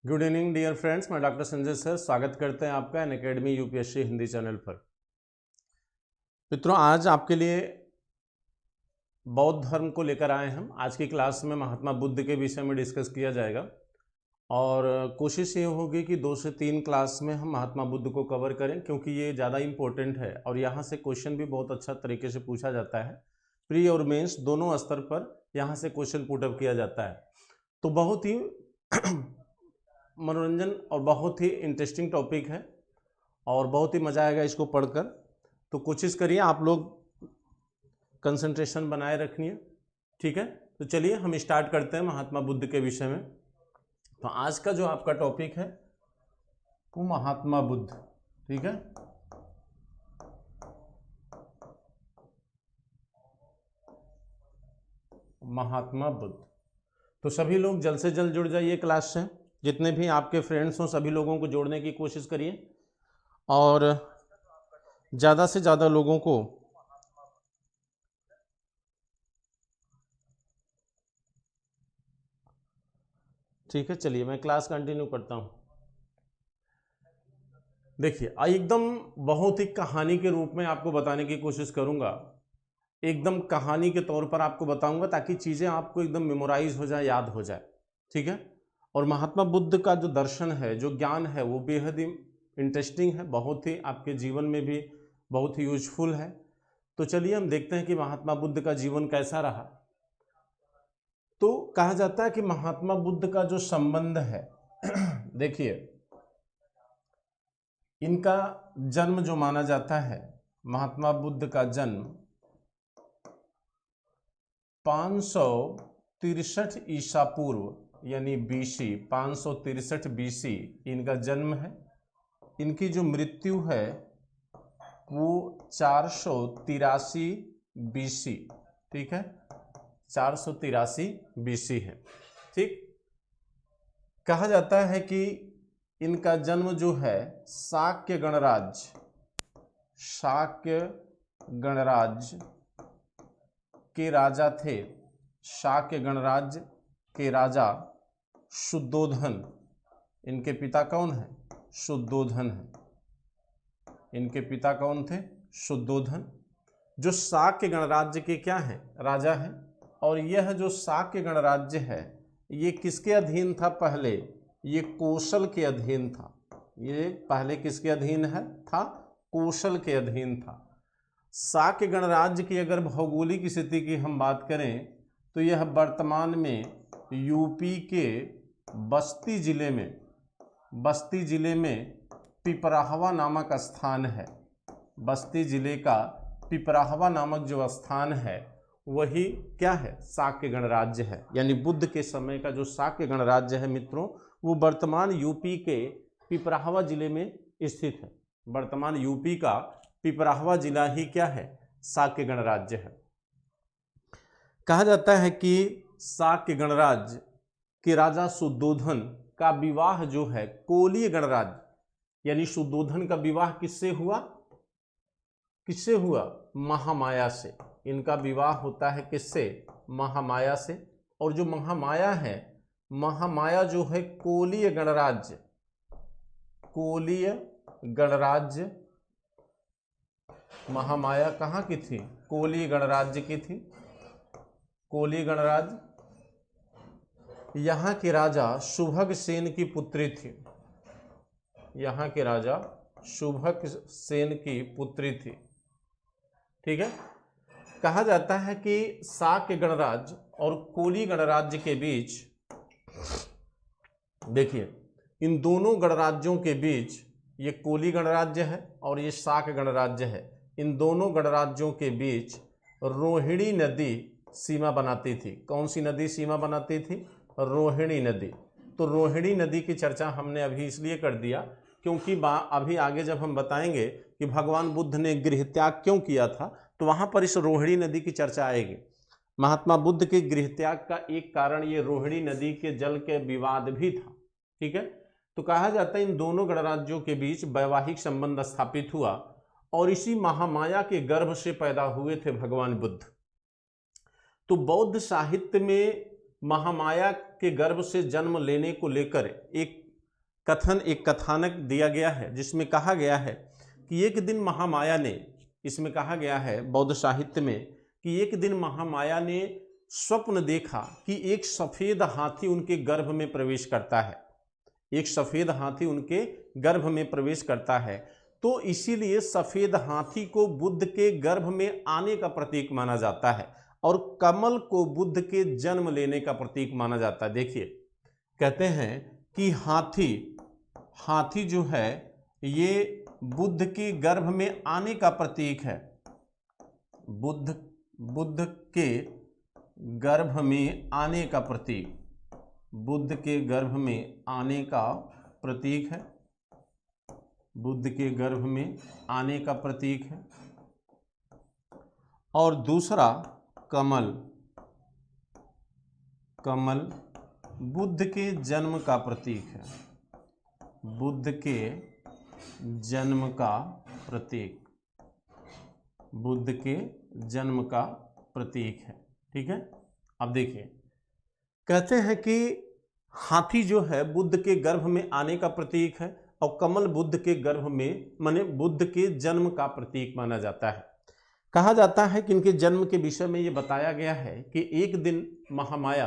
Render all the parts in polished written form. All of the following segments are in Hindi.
गुड इवनिंग डियर फ्रेंड्स, मैं डॉक्टर संजय सर स्वागत करते हैं आपका अनअकैडमी यूपीएससी हिंदी चैनल पर। मित्रों, आज आपके लिए बौद्ध धर्म को लेकर आए हम। आज की क्लास में महात्मा बुद्ध के विषय में डिस्कस किया जाएगा और कोशिश ये होगी कि 2 से 3 क्लास में हम महात्मा बुद्ध को कवर करें, क्योंकि ये ज़्यादा इम्पोर्टेंट है और यहाँ से क्वेश्चन भी बहुत अच्छा तरीके से पूछा जाता है। प्री और मेंस दोनों स्तर पर यहाँ से क्वेश्चन पुटअप किया जाता है। तो बहुत ही मनोरंजन और बहुत ही इंटरेस्टिंग टॉपिक है और बहुत ही मज़ा आएगा इसको पढ़कर। तो कोशिश करिए आप लोग कंसंट्रेशन बनाए रखिए, ठीक है। तो चलिए हम स्टार्ट करते हैं महात्मा बुद्ध के विषय में। तो आज का जो आपका टॉपिक है वो महात्मा बुद्ध, ठीक है। महात्मा बुद्ध। तो सभी लोग जल्द से जल्द जुड़ जाइए क्लास से। जितने भी आपके फ्रेंड्स हों सभी लोगों को जोड़ने की कोशिश करिए और ज़्यादा से ज़्यादा लोगों को ठीक है। चलिए मैं क्लास कंटिन्यू करता हूँ। देखिए, एकदम बहुत ही कहानी के रूप में आपको बताने की कोशिश करूँगा। एकदम कहानी के तौर पर आपको बताऊँगा ताकि चीज़ें आपको एकदम मेमोराइज हो जाए, याद हो जाए, ठीक है। और महात्मा बुद्ध का जो दर्शन है, जो ज्ञान है, वो बेहद ही इंटरेस्टिंग है, बहुत ही आपके जीवन में भी बहुत ही यूजफुल है। तो चलिए हम देखते हैं कि महात्मा बुद्ध का जीवन कैसा रहा। तो कहा जाता है कि महात्मा बुद्ध का जो संबंध है देखिए, इनका जन्म जो माना जाता है, महात्मा बुद्ध का जन्म 563 ईसा पूर्व यानी बीसी 563 बीसी इनका जन्म है। इनकी जो मृत्यु है वो 483 बीसी, ठीक है, 483 बीसी है, ठीक। कहा जाता है कि इनका जन्म जो है शाक्य गणराज्य के राजा थे। शाक्य गणराज्य के राजा शुद्धोधन, इनके पिता कौन है? शुद्धोधन है। इनके पिता कौन थे? शुद्धोधन, जो शाक्य गणराज्य के क्या हैं? राजा हैं। और यह जो शाक्य गणराज्य है ये किसके अधीन था? पहले ये कोशल के अधीन था। ये पहले किसके अधीन है? था कोशल के अधीन था। शाक्य गणराज्य की अगर भौगोलिक स्थिति की हम बात करें तो यह वर्तमान में यूपी के बस्ती जिले में पिपराहवा नामक स्थान है। बस्ती जिले का पिपराहवा नामक जो स्थान है वही क्या है? शाक्य गणराज्य है। यानी बुद्ध के समय का जो शाक्य गणराज्य है मित्रों, वो वर्तमान यूपी के पिपराहवा जिले में स्थित है। वर्तमान यूपी का पिपराहवा जिला ही क्या है? शाक्य गणराज्य है। कहा जाता है कि शाक्य गणराज्य के राजा शुद्धोधन का विवाह जो है कोलीय गणराज्य, यानी शुद्धोधन का विवाह किससे हुआ? किससे हुआ? महामाया से। इनका विवाह होता है किससे? महामाया से। और जो महामाया है, महामाया जो है कोलीय गणराज्य, महामाया कहाँ की थी? कोलीय गणराज्य की थी। कोलीय गणराज्य, यहाँ के राजा शुभग सेन की पुत्री थी। यहाँ के राजा शुभग सेन की पुत्री थी, ठीक है। कहा जाता है कि शाक्य गणराज्य और कोली गणराज्य के बीच, देखिए इन दोनों गणराज्यों के बीच, ये कोली गणराज्य है और ये शाक्य गणराज्य है, इन दोनों गणराज्यों के बीच रोहिणी नदी सीमा बनाती थी। कौन सी नदी सीमा बनाती थी? रोहिणी नदी। तो रोहिणी नदी की चर्चा हमने अभी इसलिए कर दिया क्योंकि अभी आगे जब हम बताएंगे कि भगवान बुद्ध ने गृह त्याग क्यों किया था तो वहां पर इस रोहिणी नदी की चर्चा आएगी। महात्मा बुद्ध के गृह त्याग का एक कारण ये रोहिणी नदी के जल के विवाद भी था, ठीक है। तो कहा जाता है इन दोनों गणराज्यों के बीच वैवाहिक संबंध स्थापित हुआ और इसी महामाया के गर्भ से पैदा हुए थे भगवान बुद्ध। तो बौद्ध साहित्य में महामाया के गर्भ से जन्म लेने को लेकर एक कथन, एक कथानक दिया गया है जिसमें कहा गया है कि एक दिन महामाया ने, इसमें कहा गया है बौद्ध साहित्य में कि एक दिन महामाया ने स्वप्न देखा कि एक सफेद हाथी उनके गर्भ में प्रवेश करता है, एक सफेद हाथी उनके गर्भ में प्रवेश करता है। तो इसीलिए सफेद हाथी को बुद्ध के गर्भ में आने का प्रतीक माना जाता है और कमल को बुद्ध के जन्म लेने का प्रतीक माना जाता है। देखिए, कहते हैं कि हाथी जो है ये बुद्ध के गर्भ में आने का प्रतीक है, बुद्ध के गर्भ में आने का प्रतीक, बुद्ध के गर्भ में आने का प्रतीक है, बुद्ध के गर्भ में आने का प्रतीक है। और दूसरा कमल बुद्ध के जन्म का प्रतीक है, बुद्ध के जन्म का प्रतीक, बुद्ध के जन्म का प्रतीक है। ठीक है, अब देखिए, कहते हैं कि हाथी जो है बुद्ध के गर्भ में आने का प्रतीक है और कमल बुद्ध के गर्भ में माने बुद्ध के जन्म का प्रतीक माना जाता है। कहा जाता है कि इनके जन्म के विषय में ये बताया गया है कि एक दिन महामाया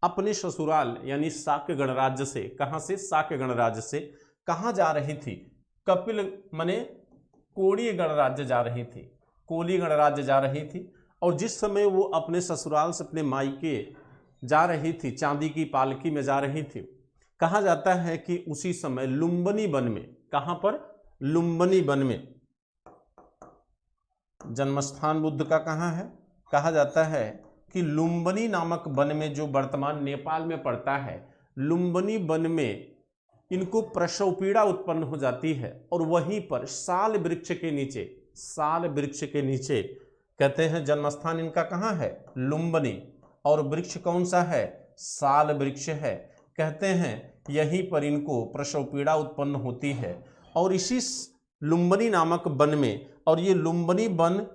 अपने ससुराल यानी शाक्य गणराज्य से, कहाँ से, शाक्य गणराज्य से कहाँ जा रही थी, कपिल माने कोली गणराज्य जा रही थी, कोली गणराज्य जा रही थी। और जिस समय वो अपने ससुराल से अपने मायके जा रही थी, चांदी की पालकी में जा रही थी, कहा जाता है कि उसी समय लुम्बिनी वन में, कहाँ पर, लुम्बिनी वन में, जन्मस्थान बुद्ध का कहाँ है, कहा जाता है कि लुम्बिनी नामक वन में जो वर्तमान नेपाल में पड़ता है, लुम्बिनी वन में इनको प्रसव पीड़ा उत्पन्न हो जाती है और वहीं पर साल वृक्ष के नीचे, साल वृक्ष के नीचे, कहते हैं जन्मस्थान इनका कहाँ है, लुम्बिनी, और वृक्ष कौन सा है, साल वृक्ष है। कहते हैं यहीं पर इनको प्रसव पीड़ा उत्पन्न होती है और इसी लुम्बिनी नामक वन में, और ये लुम्बिनी वन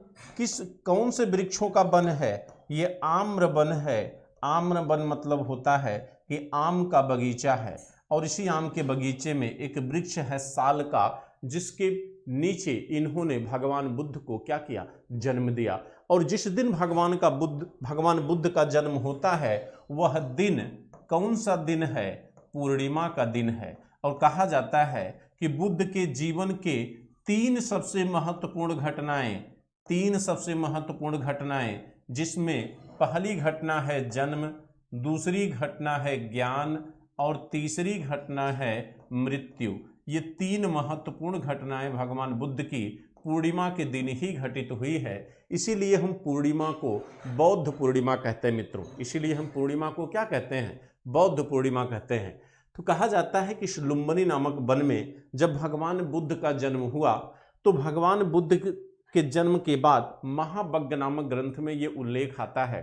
कौन से वृक्षों का वन है, ये आम्र वन है। आम्र वन मतलब होता है कि आम का बगीचा है और इसी आम के बगीचे में एक वृक्ष है साल का, जिसके नीचे इन्होंने भगवान बुद्ध को क्या किया, जन्म दिया। और जिस दिन भगवान बुद्ध का जन्म होता है वह दिन कौन सा दिन है, पूर्णिमा का दिन है। और कहा जाता है कि बुद्ध के जीवन के तीन सबसे महत्वपूर्ण घटनाएं, जिसमें पहली घटना है जन्म, दूसरी घटना है ज्ञान और तीसरी घटना है मृत्यु। ये तीन महत्वपूर्ण घटनाएं भगवान बुद्ध की पूर्णिमा के दिन ही घटित हुई है। इसीलिए हम पूर्णिमा को बौद्ध पूर्णिमा कहते हैं मित्रों, इसीलिए हम पूर्णिमा को क्या कहते हैं, बौद्ध पूर्णिमा कहते हैं। तो कहा जाता है कि लुम्बिनी नामक वन में जब भगवान बुद्ध का जन्म हुआ तो भगवान बुद्ध के जन्म के बाद महावज्ञ नामक ग्रंथ में ये उल्लेख आता है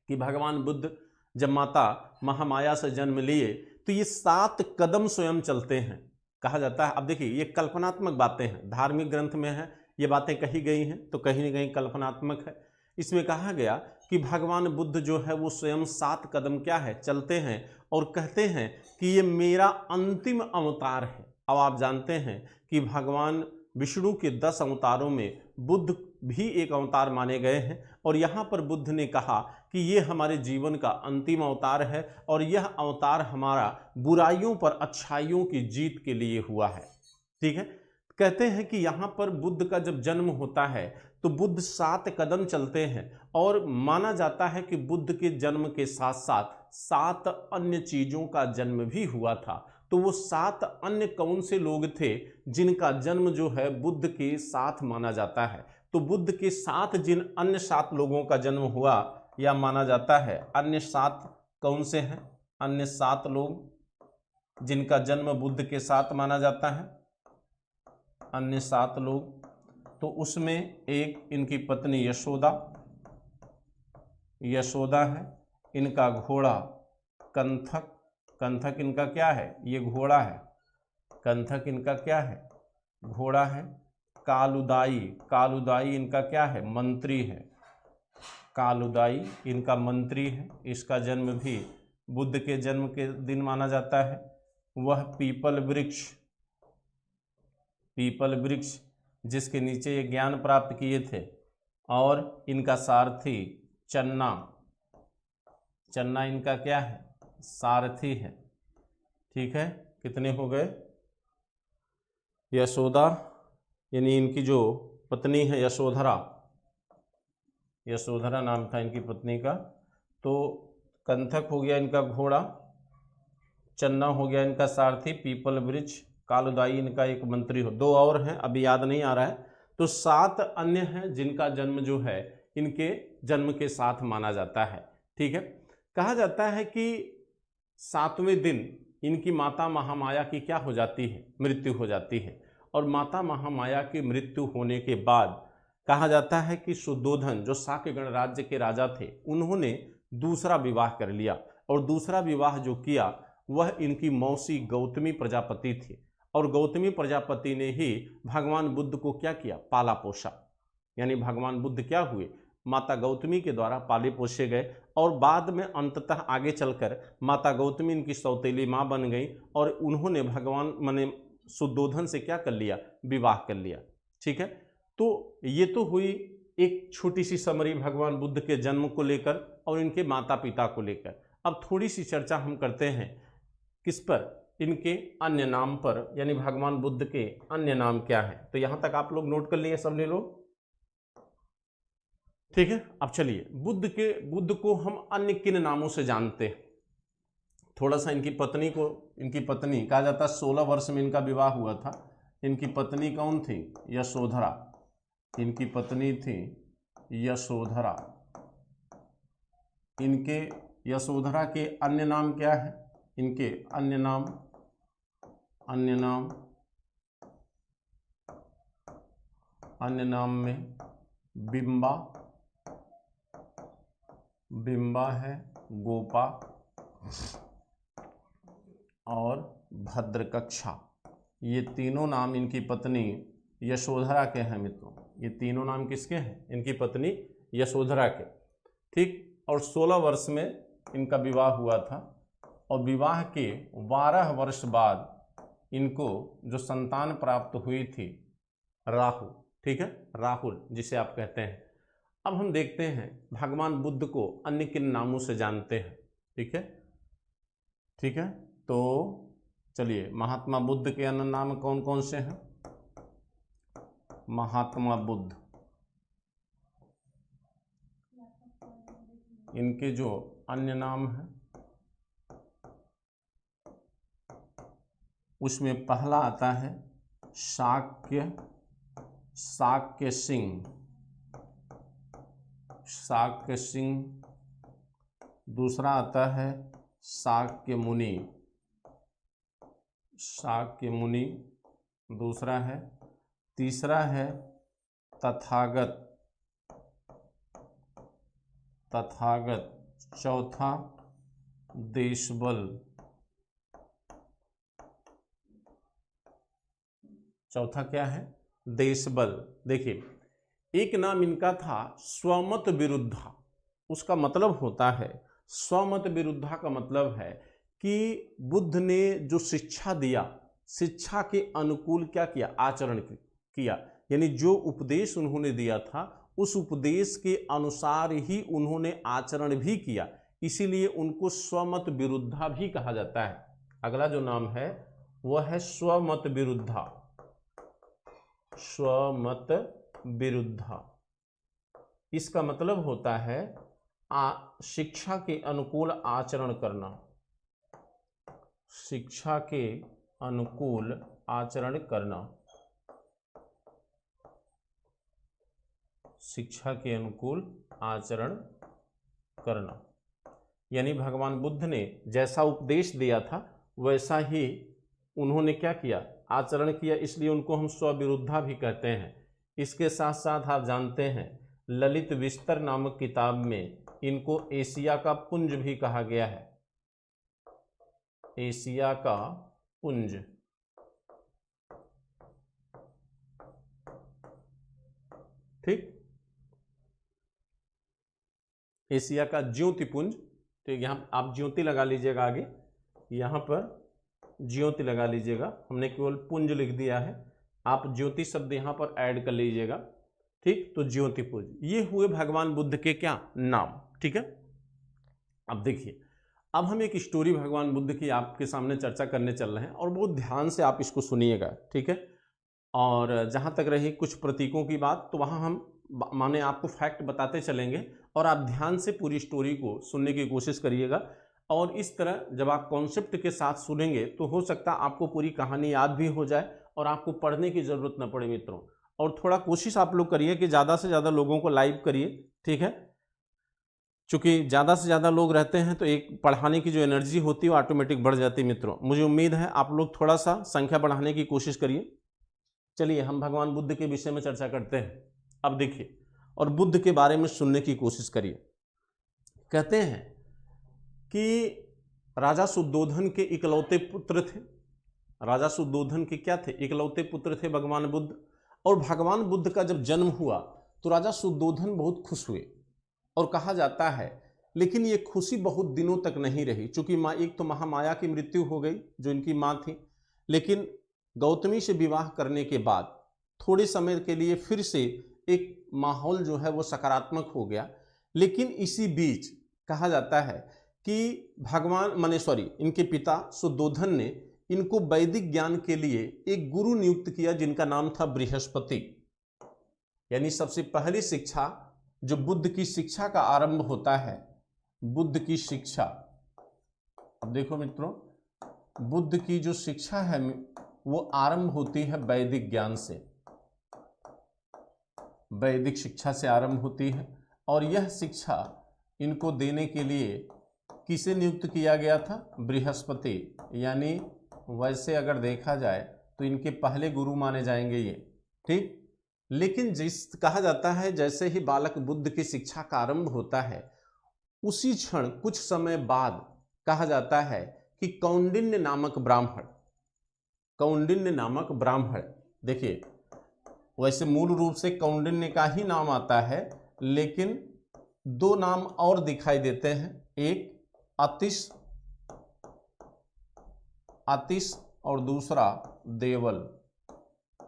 कि भगवान बुद्ध जब माता महामाया से जन्म लिए तो ये 7 कदम स्वयं चलते हैं, कहा जाता है। अब देखिए, ये कल्पनात्मक बातें हैं, धार्मिक ग्रंथ में है ये बातें कही गई हैं तो कहीं न कहीं कल्पनात्मक है। इसमें कहा गया कि भगवान बुद्ध जो है वो स्वयं 7 कदम क्या है, चलते हैं और कहते हैं कि ये मेरा अंतिम अवतार है। अब आप जानते हैं कि भगवान विष्णु के 10 अवतारों में बुद्ध भी एक अवतार माने गए हैं और यहाँ पर बुद्ध ने कहा कि ये हमारे जीवन का अंतिम अवतार है और यह अवतार हमारा बुराइयों पर अच्छाइयों की जीत के लिए हुआ है। ठीक है, कहते हैं कि यहाँ पर बुद्ध का जब जन्म होता है तो बुद्ध 7 कदम चलते हैं और माना जाता है कि बुद्ध के जन्म के साथ साथ 7 अन्य चीज़ों का जन्म भी हुआ था। तो वो 7 अन्य कौन से लोग थे जिनका जन्म जो है बुद्ध के साथ माना जाता है। तो बुद्ध के साथ जिन अन्य 7 लोगों का जन्म हुआ या माना जाता है, अन्य 7 कौन से हैं, अन्य 7 लोग जिनका जन्म बुद्ध के साथ माना जाता है, अन्य 7 लोग, तो उसमें एक इनकी पत्नी यशोदा है, इनका घोड़ा कंथक इनका क्या है, ये घोड़ा है, कंथक इनका क्या है, घोड़ा है। कालुदाई इनका क्या है, मंत्री है, कालुदाई इनका मंत्री है। इसका जन्म भी बुद्ध के जन्म के दिन माना जाता है। वह पीपल वृक्ष जिसके नीचे ये ज्ञान प्राप्त किए थे, और इनका सारथी चन्ना इनका क्या है, सारथी है। ठीक है, कितने हो गए? यशोदा यानी इनकी जो पत्नी है यशोधरा नाम था इनकी पत्नी का। तो कंथक हो गया इनका घोड़ा, चन्ना हो गया इनका सारथी, पीपल वृक्ष, कालुदाई इनका एक मंत्री हो, 2 और हैं अभी याद नहीं आ रहा है। तो 7 अन्य हैं जिनका जन्म जो है इनके जन्म के साथ माना जाता है। ठीक है, कहा जाता है कि 7वें दिन इनकी माता महामाया की क्या हो जाती है, मृत्यु हो जाती है। और माता महामाया की मृत्यु होने के बाद कहा जाता है कि शुद्धोधन जो शाक्य गणराज्य के राजा थे, उन्होंने दूसरा विवाह कर लिया, और दूसरा विवाह जो किया वह इनकी मौसी गौतमी प्रजापति थी। और गौतमी प्रजापति ने ही भगवान बुद्ध को क्या किया, पाला पोसा। यानी भगवान बुद्ध क्या हुए, माता गौतमी के द्वारा पाले पोसे गए, और बाद में अंततः आगे चलकर माता गौतमी इनकी सौतेली माँ बन गई, और उन्होंने भगवान माने शुद्धोधन से क्या कर लिया, विवाह कर लिया। ठीक है, तो ये तो हुई एक छोटी सी समरी भगवान बुद्ध के जन्म को लेकर और इनके माता पिता को लेकर। अब थोड़ी सी चर्चा हम करते हैं किस पर, इनके अन्य नाम पर, यानी भगवान बुद्ध के अन्य नाम क्या है। तो यहां तक आप लोग नोट कर लिए सबने लोग? ठीक है, अब चलिए बुद्ध को हम अन्य किन नामों से जानते हैं। थोड़ा सा इनकी पत्नी कहा जाता है 16 वर्ष में इनका विवाह हुआ था। इनकी पत्नी कौन थी, यशोधरा। इनकी पत्नी थी यशोधरा। इनके यशोधरा के अन्य नाम क्या है, इनके अन्य नाम में बिंबा है, गोपा और भद्रकक्षा। ये तीनों नाम इनकी पत्नी यशोधरा के हैं मित्रों। ये तीनों नाम किसके हैं, इनकी पत्नी यशोधरा के। ठीक, और 16 वर्ष में इनका विवाह हुआ था, और विवाह के 12 वर्ष बाद इनको जो संतान प्राप्त हुई थी, राहुल। ठीक है, राहुल जिसे आप कहते हैं। अब हम देखते हैं भगवान बुद्ध को अन्य किन नामों से जानते हैं। ठीक है, तो चलिए, महात्मा बुद्ध के अन्य नाम कौन कौन से हैं? महात्मा बुद्ध, इनके जो अन्य नाम हैं उसमें पहला आता है शाक्य सिंह। दूसरा आता है शाक्य मुनि। दूसरा है, तीसरा है तथागत। चौथा देशबल। चौथा क्या है, देशबल। देखिए, एक नाम इनका था स्वमत विरुद्धा। उसका मतलब होता है, स्वमत विरुद्धा का मतलब है कि बुद्ध ने जो शिक्षा दिया, शिक्षा के अनुकूल क्या किया, आचरण किया। यानी जो उपदेश उन्होंने दिया था उस उपदेश के अनुसार ही उन्होंने आचरण भी किया, इसीलिए उनको स्वमत विरुद्धा भी कहा जाता है। अगला जो नाम है वह है स्वमत विरुद्धा। इसका मतलब होता है शिक्षा के अनुकूल आचरण करना। शिक्षा के अनुकूल आचरण करना। शिक्षा के अनुकूल आचरण करना, यानी भगवान बुद्ध ने जैसा उपदेश दिया था वैसा ही उन्होंने क्या किया, आचरण किया, इसलिए उनको हम स्वविरुद्धा भी कहते हैं। इसके साथ साथ आप जानते हैं ललित विस्तर नामक किताब में इनको एशिया का पुंज भी कहा गया है। एशिया का पुंज। ठीक, एशिया का ज्योतिपुंज। तो यहां आप ज्योति लगा लीजिएगा आगे, यहां पर ज्योति लगा लीजिएगा, हमने केवल पुंज लिख दिया है, आप ज्योति शब्द यहाँ पर ऐड कर लीजिएगा, ठीक। तो ज्योतिपुंज, ये हुए भगवान बुद्ध के क्या नाम, ठीक है। अब देखिए, अब हम एक स्टोरी भगवान बुद्ध की आपके सामने चर्चा करने चल रहे हैं और बहुत ध्यान से आप इसको सुनिएगा, ठीक है। और जहाँ तक रही कुछ प्रतीकों की बात, तो वहाँ हम माने आपको फैक्ट बताते चलेंगे और आप ध्यान से पूरी स्टोरी को सुनने की कोशिश करिएगा। और इस तरह जब आप कॉन्सेप्ट के साथ सुनेंगे तो हो सकता है आपको पूरी कहानी याद भी हो जाए और आपको पढ़ने की ज़रूरत न पड़े मित्रों। और थोड़ा कोशिश आप लोग करिए कि ज़्यादा से ज़्यादा लोगों को लाइव करिए, ठीक है। चूँकि ज़्यादा से ज़्यादा लोग रहते हैं तो एक पढ़ाने की जो एनर्जी होती है वो ऑटोमेटिक बढ़ जाती है मित्रों। मुझे उम्मीद है आप लोग थोड़ा सा संख्या बढ़ाने की कोशिश करिए। चलिए हम भगवान बुद्ध के विषय में चर्चा करते हैं। अब देखिए, और बुद्ध के बारे में सुनने की कोशिश करिए। कहते हैं कि राजा शुद्धोधन के इकलौते पुत्र थे। राजा शुद्धोधन के क्या थे? इकलौते पुत्र थे भगवान बुद्ध। और भगवान बुद्ध का जब जन्म हुआ तो राजा शुद्धोधन बहुत खुश हुए और कहा जाता है, लेकिन ये खुशी बहुत दिनों तक नहीं रही, चूंकि माँ एक तो महामाया की मृत्यु हो गई जो इनकी माँ थी, लेकिन गौतमी से विवाह करने के बाद थोड़े समय के लिए फिर से एक माहौल जो है वो सकारात्मक हो गया। लेकिन इसी बीच कहा जाता है कि इनके पिता शुद्धोधन ने इनको वैदिक ज्ञान के लिए एक गुरु नियुक्त किया जिनका नाम था बृहस्पति। यानी सबसे पहली शिक्षा जो बुद्ध की शिक्षा का आरंभ होता है, बुद्ध की शिक्षा। अब देखो मित्रों, बुद्ध की जो शिक्षा है वो आरंभ होती है वैदिक ज्ञान से, वैदिक शिक्षा से आरंभ होती है। और यह शिक्षा इनको देने के लिए किसे नियुक्त किया गया था? बृहस्पति। यानी वैसे अगर देखा जाए तो इनके पहले गुरु माने जाएंगे ये, ठीक। लेकिन कहा जाता है जैसे ही बालक बुद्ध की शिक्षा का आरंभ होता है उसी क्षण कुछ समय बाद कहा जाता है कि कौंडिन्य नामक ब्राह्मण, देखिए वैसे मूल रूप से कौंडिन्य का ही नाम आता है, लेकिन दो नाम और दिखाई देते हैं, एक अतिश और दूसरा देवल,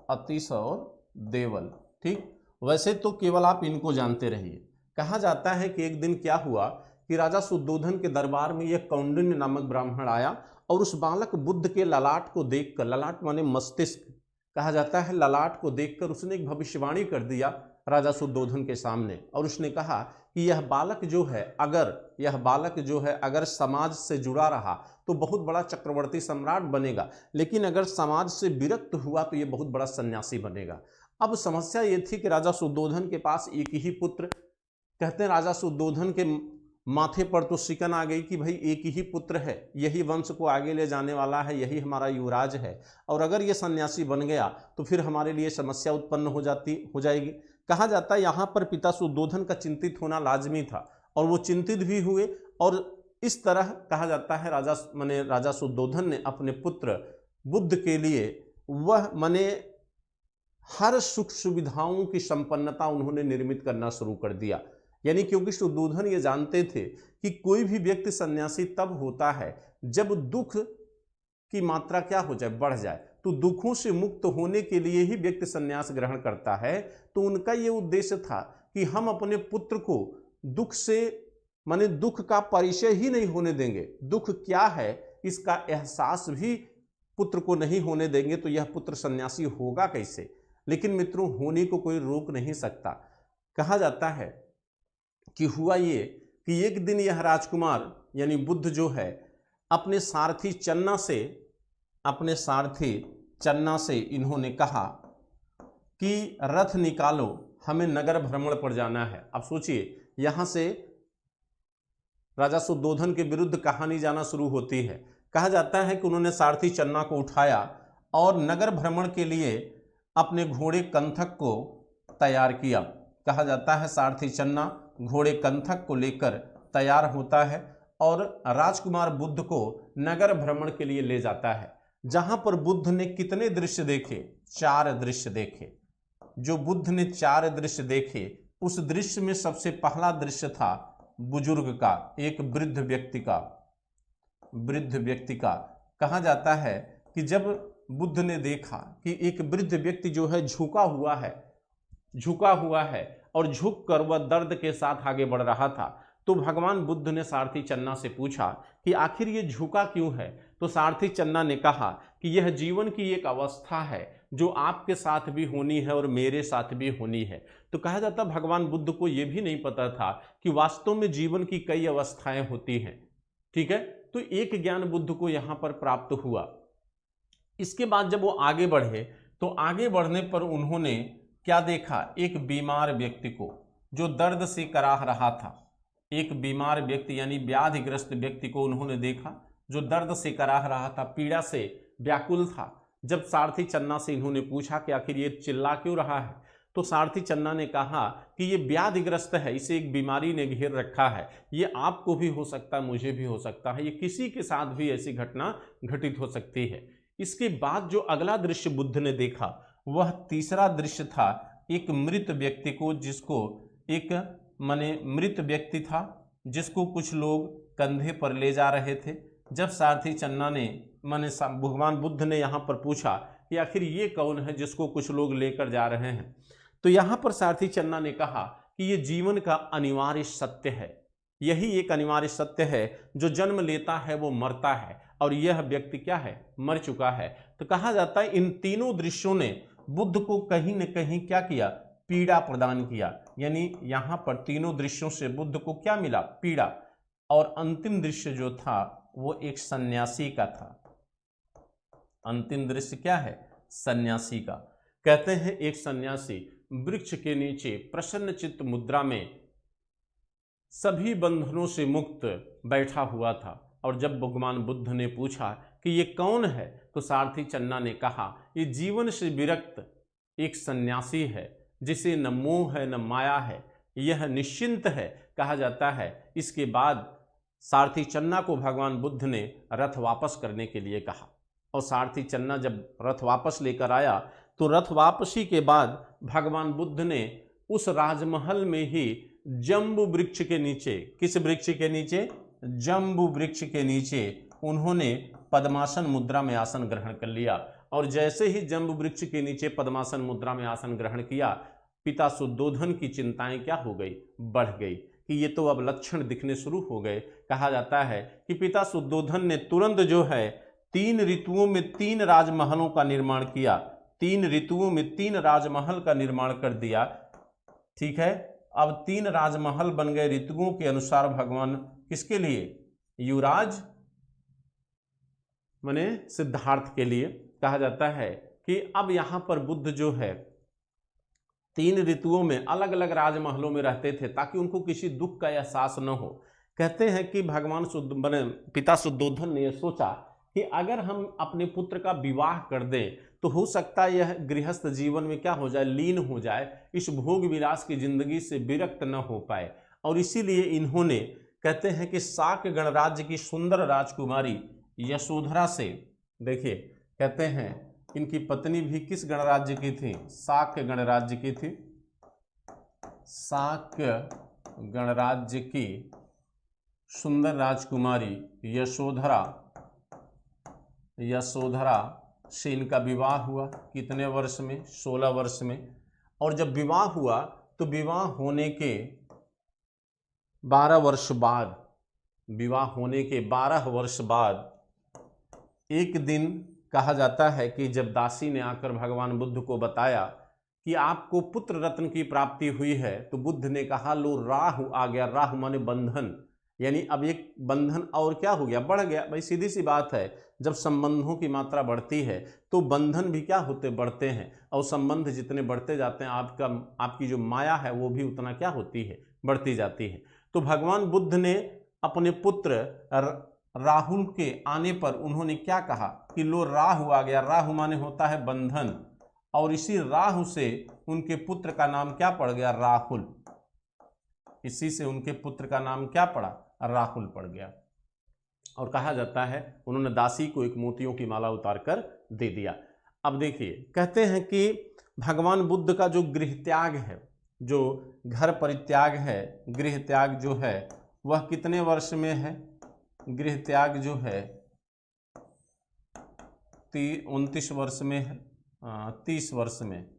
अतिश और देवल, ठीक। वैसे तो केवल आप इनको जानते रहिए। कहा जाता है कि एक दिन क्या हुआ कि राजा शुद्धोधन के दरबार में यह कौंडिन्य नामक ब्राह्मण आया और उस बालक बुद्ध के ललाट को देखकर, ललाट माने मस्तिष्क, कहा जाता है ललाट को देखकर उसने एक भविष्यवाणी कर दिया राजा शुद्धोधन के सामने। और उसने कहा कि यह बालक जो है अगर समाज से जुड़ा रहा तो बहुत बड़ा चक्रवर्ती सम्राट बनेगा, लेकिन अगर समाज से विरक्त हुआ तो यह बहुत बड़ा सन्यासी बनेगा। अब समस्या ये थी कि राजा शुद्धोधन के पास एक ही पुत्र, कहते हैं राजा शुद्धोधन के माथे पर तो शिकन आ गई कि भाई एक ही पुत्र है, यही वंश को आगे ले जाने वाला है, यही हमारा युवराज है, और अगर ये सन्यासी बन गया तो फिर हमारे लिए समस्या उत्पन्न हो जाएगी। कहा जाता है यहाँ पर पिता शुद्धोधन का चिंतित होना लाजमी था और वो चिंतित भी हुए। और इस तरह कहा जाता है राजा शुद्धोधन ने अपने पुत्र बुद्ध के लिए हर सुख सुविधाओं की संपन्नता उन्होंने निर्मित करना शुरू कर दिया। यानी क्योंकि शुद्धोधन ये जानते थे कि कोई भी व्यक्ति सन्यासी तब होता है जब दुख की मात्रा क्या हो जाए, बढ़ जाए। तो दुखों से मुक्त होने के लिए ही व्यक्ति सन्यास ग्रहण करता है। तो उनका ये उद्देश्य था कि हम अपने पुत्र को दुख का परिचय ही नहीं होने देंगे, दुख क्या है इसका एहसास भी पुत्र को नहीं होने देंगे, तो यह पुत्र सन्यासी होगा कैसे। लेकिन मित्रों, होने को कोई रोक नहीं सकता। कहा जाता है कि हुआ ये कि एक दिन यह राजकुमार यानी बुद्ध जो है अपने सारथी चन्ना से इन्होंने कहा कि रथ निकालो, हमें नगर भ्रमण पर जाना है। अब सोचिए, यहां से राजा शुद्धोधन के विरुद्ध कहानी जाना शुरू होती है। कहा जाता है कि उन्होंने सारथी चन्ना को उठाया और नगर भ्रमण के लिए अपने घोड़े कंथक को तैयार किया। कहा जाता है सारथी चन्ना घोड़े कंथक को लेकर तैयार होता है और राजकुमार बुद्ध को नगर भ्रमण के लिए ले जाता है, जहां पर बुद्ध ने कितने दृश्य देखे? 4 दृश्य देखे। जो बुद्ध ने 4 दृश्य देखे, उस दृश्य में सबसे पहला दृश्य था बुजुर्ग का, एक वृद्ध व्यक्ति का। कहा जाता है कि जब बुद्ध ने देखा कि एक वृद्ध व्यक्ति जो है झुका हुआ है और झुक कर वह दर्द के साथ आगे बढ़ रहा था, तो भगवान बुद्ध ने सारथी चन्ना से पूछा कि आखिर ये झुका क्यों है। तो सारथी चन्ना ने कहा कि यह जीवन की एक अवस्था है जो आपके साथ भी होनी है और मेरे साथ भी होनी है। तो कहा जाता भगवान बुद्ध को यह भी नहीं पता था कि वास्तव में जीवन की कई अवस्थाएं होती हैं। ठीक है, तो एक ज्ञान बुद्ध को यहां पर प्राप्त हुआ। इसके बाद जब वो आगे बढ़े तो आगे बढ़ने पर उन्होंने क्या देखा, एक बीमार व्यक्ति को जो दर्द से कराह रहा था। एक बीमार व्यक्ति यानी व्याधिग्रस्त व्यक्ति को उन्होंने देखा जो दर्द से कराह रहा था, पीड़ा से व्याकुल था। जब सारथी चन्ना से इन्होंने पूछा कि आखिर ये चिल्ला क्यों रहा है, तो सारथी चन्ना ने कहा कि ये व्याधिग्रस्त है, इसे एक बीमारी ने घेर रखा है, ये आपको भी हो सकता है, मुझे भी हो सकता है, ये किसी के साथ भी ऐसी घटना घटित हो सकती है। इसके बाद जो अगला दृश्य बुद्ध ने देखा वह तीसरा दृश्य था एक मृत व्यक्ति को, जिसको एक मृत व्यक्ति था जिसको कुछ लोग कंधे पर ले जा रहे थे। जब सारथी चन्ना ने भगवान बुद्ध ने यहाँ पर पूछा कि आखिर ये कौन है जिसको कुछ लोग लेकर जा रहे हैं, तो यहाँ पर सारथी चन्ना ने कहा कि ये जीवन का अनिवार्य सत्य है, यही एक अनिवार्य सत्य है, जो जन्म लेता है वो मरता है, और यह व्यक्ति क्या है, मर चुका है। तो कहा जाता है इन तीनों दृश्यों ने बुद्ध को कहीं न कहीं क्या किया, पीड़ा प्रदान किया। यानी यहाँ पर तीनों दृश्यों से बुद्ध को क्या मिला, पीड़ा। और अंतिम दृश्य जो था वो एक सन्यासी का था। अंतिम दृश्य क्या है, सन्यासी का। कहते हैं एक सन्यासी वृक्ष के नीचे प्रसन्न चित्त मुद्रा में सभी बंधनों से मुक्त बैठा हुआ था। और जब भगवान बुद्ध ने पूछा कि ये कौन है, तो सारथी चन्ना ने कहा ये जीवन से विरक्त एक सन्यासी है, जिसे न मोह है न माया है, यह निश्चिंत है। कहा जाता है इसके बाद सारथी चन्ना को भगवान बुद्ध ने रथ वापस करने के लिए कहा, और सारथी चन्ना जब रथ वापस लेकर आया तो रथ वापसी के बाद भगवान बुद्ध ने उस राजमहल में ही जम्बू वृक्ष के नीचे, किस वृक्ष के नीचे, जम्बू वृक्ष के नीचे उन्होंने पद्मासन मुद्रा में आसन ग्रहण कर लिया। और जैसे ही जम्बू वृक्ष के नीचे पद्मासन मुद्रा में आसन ग्रहण किया, पिता शुद्धोधन की चिंताएं क्या हो गई, बढ़ गई कि ये तो अब लक्षण दिखने शुरू हो गए। कहा जाता है कि पिता शुद्धोधन ने तुरंत जो है 3 ऋतुओं में 3 राजमहलों का निर्माण किया, 3 ऋतुओं में 3 राजमहल का निर्माण कर दिया। ठीक है, अब 3 राजमहल बन गए ऋतुओं के अनुसार। भगवान किसके लिए, युवराज माने सिद्धार्थ के लिए। कहा जाता है कि अब यहाँ पर बुद्ध जो है 3 ऋतुओं में अलग अलग राजमहलों में रहते थे ताकि उनको किसी दुख का एहसास न हो। कहते हैं कि भगवान पिता शुद्धोधन ने यह सोचा कि अगर हम अपने पुत्र का विवाह कर दें तो हो सकता है यह गृहस्थ जीवन में क्या हो जाए, लीन हो जाए, इस भोग विलास की जिंदगी से विरक्त न हो पाए। और इसीलिए इन्होंने, कहते हैं कि शाक गणराज्य की सुंदर राजकुमारी यशोधरा से, देखिए कहते हैं इनकी पत्नी भी किस गणराज्य की थी, शाक गणराज्य की थी। शाक गणराज्य की सुंदर राजकुमारी यशोधरा से इनका विवाह हुआ। कितने वर्ष में, 16 वर्ष में। और जब विवाह हुआ तो विवाह होने के 12 वर्ष बाद, विवाह होने के 12 वर्ष बाद एक दिन कहा जाता है कि जब दासी ने आकर भगवान बुद्ध को बताया कि आपको पुत्र रत्न की प्राप्ति हुई है, तो बुद्ध ने कहा लो राहु आ गया। राहु माने बंधन, यानी अब एक बंधन और क्या हो गया, बढ़ गया। भाई सीधी सी बात है, जब संबंधों की मात्रा बढ़ती है तो बंधन भी क्या होते, बढ़ते हैं। और संबंध जितने बढ़ते जाते हैं आपकी जो माया है वो भी उतना क्या होती है, बढ़ती जाती है। तो भगवान बुद्ध ने अपने पुत्र राहुल के आने पर उन्होंने क्या कहा कि लो राहु आ गया। राहु माने होता है बंधन, और इसी राहु से उनके पुत्र का नाम क्या पड़ गया, राहुल। इसी से उनके पुत्र का नाम क्या पड़ा, राहुल पड़ गया। और कहा जाता है उन्होंने दासी को एक मोतियों की माला उतार कर दे दिया। अब देखिए, कहते हैं कि भगवान बुद्ध का जो गृह त्याग है, जो घर परित्याग है, गृह त्याग जो है वह कितने वर्ष में है, गृह त्याग जो है 29 वर्ष में है, 30 वर्ष में,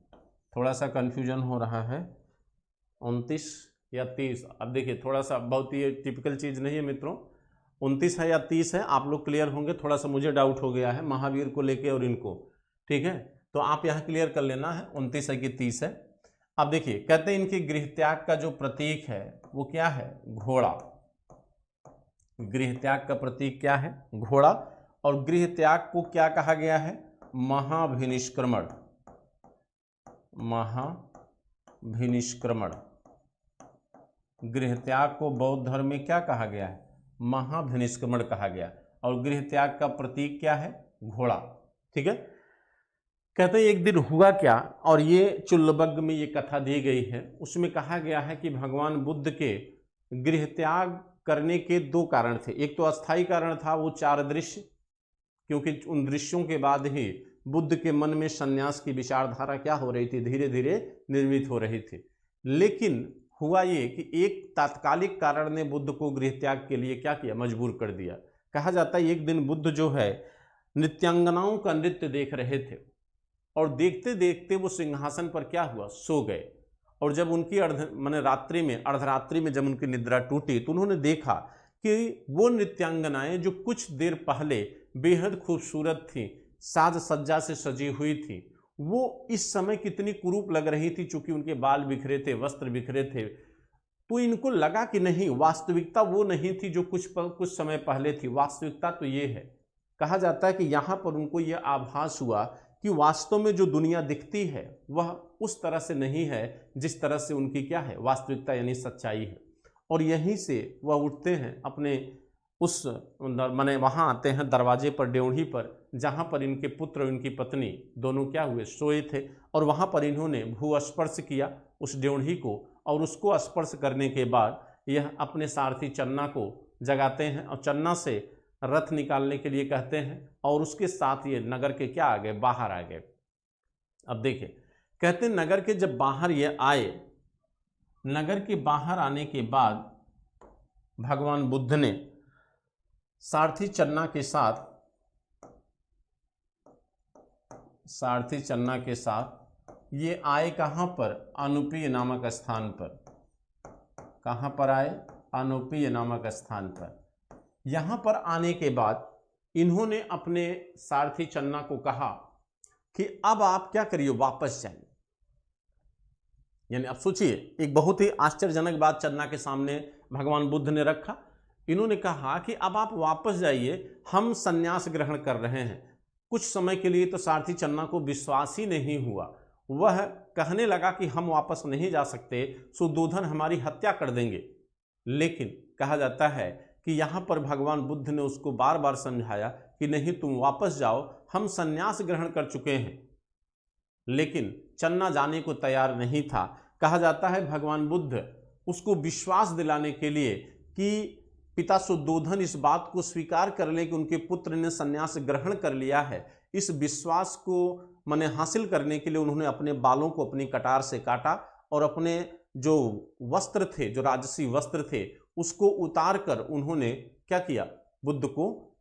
थोड़ा सा कन्फ्यूजन हो रहा है, 29 या 30। अब देखिए थोड़ा सा, बहुत ही टिपिकल चीज़ नहीं है मित्रों, 29 है या 30 है, आप लोग क्लियर होंगे। थोड़ा सा मुझे डाउट हो गया है महावीर को लेके और इनको, ठीक है, तो आप यहाँ क्लियर कर लेना है 29 है कि 30 है। अब देखिए कहते हैं इनके गृह त्याग का जो प्रतीक है वो क्या है, घोड़ा। गृह त्याग का प्रतीक क्या है, घोड़ा। और गृह त्याग को क्या कहा गया है, महाभिनिष्क्रमण। महाभिनिष्क्रमण, गृह त्याग को बौद्ध धर्म में क्या कहा गया है, महाभिनिष्क्रमण कहा गया। और गृह त्याग का प्रतीक क्या है, घोड़ा, ठीक है। कहते हैं एक दिन हुआ क्या, और ये चुल्लबग्ग में ये कथा दी गई है, उसमें कहा गया है कि भगवान बुद्ध के गृह त्याग करने के दो कारण थे। एक तो अस्थाई कारण था, वो 4 दृश्य, क्योंकि उन दृश्यों के बाद ही बुद्ध के मन में संन्यास की विचारधारा क्या हो रही थी, धीरे धीरे निर्मित हो रही थी। लेकिन हुआ ये कि एक तात्कालिक कारण ने बुद्ध को गृह त्याग के लिए क्या किया, मजबूर कर दिया। कहा जाता है एक दिन बुद्ध जो है नृत्यांगनाओं का नृत्य देख रहे थे, और देखते देखते वो सिंहासन पर क्या हुआ, सो गए। और जब उनकी अर्धरात्रि में जब उनकी निद्रा टूटी, तो उन्होंने देखा कि वो नृत्यांगनाएं जो कुछ देर पहले बेहद खूबसूरत थी, साज सज्जा से सजी हुई थी, वो इस समय कितनी कुरूप लग रही थी, चूंकि उनके बाल बिखरे थे, वस्त्र बिखरे थे। तो इनको लगा कि नहीं, वास्तविकता वो नहीं थी जो कुछ समय पहले थी, वास्तविकता तो ये है। कहा जाता है कि यहाँ पर उनको ये आभास हुआ कि वास्तव में जो दुनिया दिखती है वह उस तरह से नहीं है जिस तरह से उनकी क्या है, वास्तविकता यानी सच्चाई है। और यहीं से वह उठते हैं अपने उस वहाँ आते हैं दरवाजे पर, ड्योढ़ी पर, जहाँ पर इनके पुत्र और इनकी पत्नी दोनों क्या हुए, सोए थे। और वहाँ पर इन्होंने भू स्पर्श किया उस ड्योढ़ी को, और उसको स्पर्श करने के बाद यह अपने सारथी चन्ना को जगाते हैं और चन्ना से रथ निकालने के लिए कहते हैं, और उसके साथ ये नगर के क्या आ गए, बाहर आ गए। अब देखिए कहते हैं नगर के जब बाहर ये आए, नगर के बाहर आने के बाद भगवान बुद्ध ने सारथी चन्ना के साथ ये आए कहाँ पर, अनुपीय नामक स्थान पर। कहाँ पर आए, अनुपीय नामक स्थान पर। यहाँ पर आने के बाद इन्होंने अपने सारथी चन्ना को कहा कि अब आप क्या करिए, वापस जाइए। यानी अब सोचिए, एक बहुत ही आश्चर्यजनक बात चन्ना के सामने भगवान बुद्ध ने रखा। इन्होंने कहा कि अब आप वापस जाइए, हम संन्यास ग्रहण कर रहे हैं। कुछ समय के लिए तो सारथी चन्ना को विश्वास ही नहीं हुआ, वह कहने लगा कि हम वापस नहीं जा सकते, सुद्धोधन हमारी हत्या कर देंगे। लेकिन कहा जाता है कि यहाँ पर भगवान बुद्ध ने उसको बार बार समझाया कि नहीं, तुम वापस जाओ, हम संन्यास ग्रहण कर चुके हैं। लेकिन चन्ना जाने को तैयार नहीं था। कहा जाता है भगवान बुद्ध उसको विश्वास दिलाने के लिए कि पिता सुद्धोधन इस बात को स्वीकार कर ले कि उनके पुत्र ने संन्यास ग्रहण कर लिया है, इस विश्वास को हासिल करने के लिए उन्होंने अपने बालों को अपनी कटार से काटा, और अपने जो वस्त्र थे, जो राजसी वस्त्र थे, उसको उतार कर उन्होंने क्या किया, बुद्ध को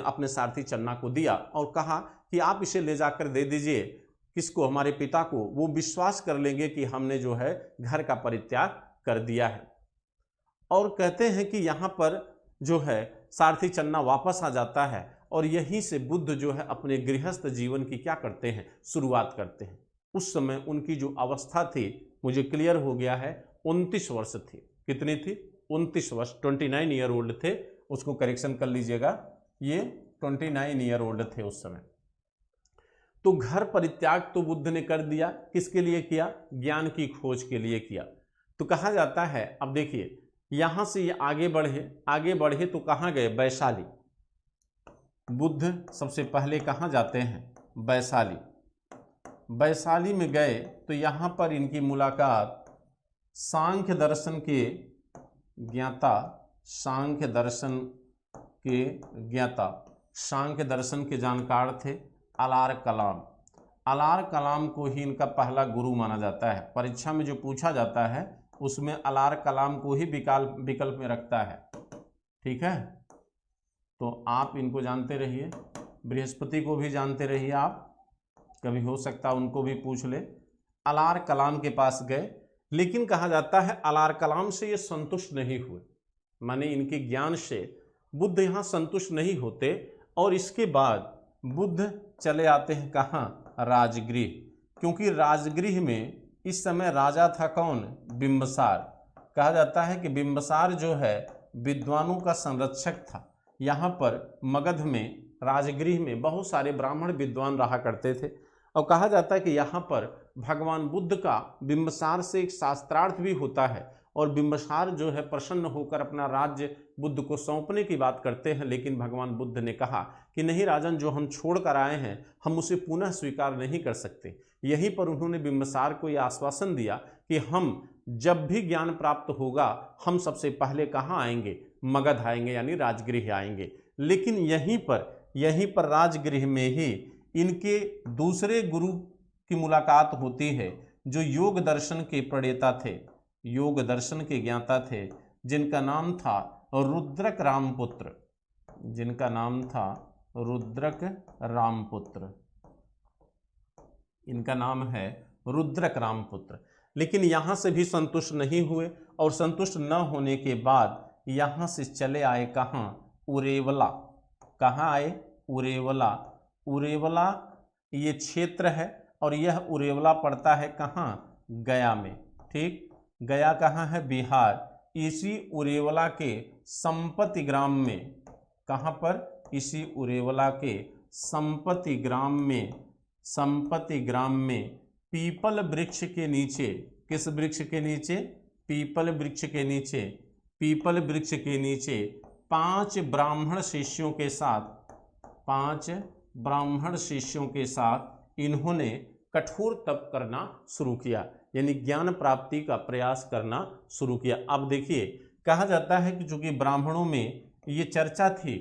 अपने सारथी चन्ना को दिया, और कहा कि आप इसे ले जाकर दे दीजिए, किसको, हमारे पिता को। वो विश्वास कर लेंगे कि हमने जो है घर का परित्याग कर दिया है। और कहते हैं कि यहाँ पर जो है सारथी चन्ना वापस आ जाता है, और यहीं से बुद्ध जो है अपने गृहस्थ जीवन की क्या करते हैं, शुरुआत करते हैं। उस समय उनकी जो अवस्था थी, मुझे क्लियर हो गया है, 29 वर्ष थी। कितनी थी, 29 वर्ष, 29 ईयर ओल्ड थे। उसको करेक्शन कर लीजिएगा, ये 29 ईयर ओल्ड थे उस समय। तो घर परित्याग तो बुद्ध ने कर दिया, किसके लिए किया, ज्ञान की खोज के लिए किया। तो कहा जाता है, अब देखिए यहां से ये आगे बढ़े तो कहाँ गए, वैशाली। बुद्ध सबसे पहले कहाँ जाते हैं, वैशाली। वैशाली में गए तो यहाँ पर इनकी मुलाकात सांख्य दर्शन के ज्ञाता, सांख्य दर्शन के जानकार थे अलार कलाम। अलार कलाम को ही इनका पहला गुरु माना जाता है। परीक्षा में जो पूछा जाता है उसमें अलार कलाम को ही विकल्प में रखता है, ठीक है। तो आप इनको जानते रहिए, बृहस्पति को भी जानते रहिए आप, कभी हो सकता है उनको भी पूछ ले। अलार कलाम के पास गए, लेकिन कहा जाता है अलार कलाम से ये संतुष्ट नहीं हुए, माने इनके ज्ञान से बुद्ध यहाँ संतुष्ट नहीं होते, और इसके बाद बुद्ध चले आते हैं कहाँ, राजगृह। क्योंकि राजगृह में इस समय राजा था कौन, बिंबसार। कहा जाता है कि बिंबसार जो है विद्वानों का संरक्षक था। यहाँ पर मगध में राजगृह में बहुत सारे ब्राह्मण विद्वान रहा करते थे, और कहा जाता है कि यहाँ पर भगवान बुद्ध का बिंबसार से एक शास्त्रार्थ भी होता है, और बिंबसार जो है प्रसन्न होकर अपना राज्य बुद्ध को सौंपने की बात करते हैं। लेकिन भगवान बुद्ध ने कहा कि नहीं राजन, जो हम छोड़ कर आए हैं हम उसे पुनः स्वीकार नहीं कर सकते। यहीं पर उन्होंने बिंबसार को यह आश्वासन दिया कि हम जब भी ज्ञान प्राप्त होगा हम सबसे पहले कहाँ आएंगे, मगध आएंगे, यानी राजगृह आएंगे। लेकिन यहीं पर राजगृह में ही इनके दूसरे गुरु की मुलाकात होती है, जो योग दर्शन के प्रणेता थे, योग दर्शन के ज्ञाता थे, जिनका नाम था रुद्रक रामपुत्र, जिनका नाम था रुद्रक रामपुत्र, इनका नाम है रुद्रक रामपुत्र। लेकिन यहाँ से भी संतुष्ट नहीं हुए, और संतुष्ट न होने के बाद यहाँ से चले आए कहाँ, उरेवला। कहाँ आए, उरेवला। उरेवला ये क्षेत्र है, और यह उरेवला पड़ता है कहाँ, गया में। ठीक, गया कहाँ है, बिहार। इसी उरेवला के संपत्ति ग्राम में, कहाँ पर, इसी उरेवला के संपत्ति ग्राम में पीपल वृक्ष के नीचे, किस वृक्ष के नीचे, पीपल वृक्ष के नीचे, पीपल वृक्ष के नीचे 5 ब्राह्मण शिष्यों के साथ, 5 ब्राह्मण शिष्यों के साथ इन्होंने कठोर तप करना शुरू किया, यानी ज्ञान प्राप्ति का प्रयास करना शुरू किया। अब देखिए, कहा जाता है कि चूंकि ब्राह्मणों में ये चर्चा थी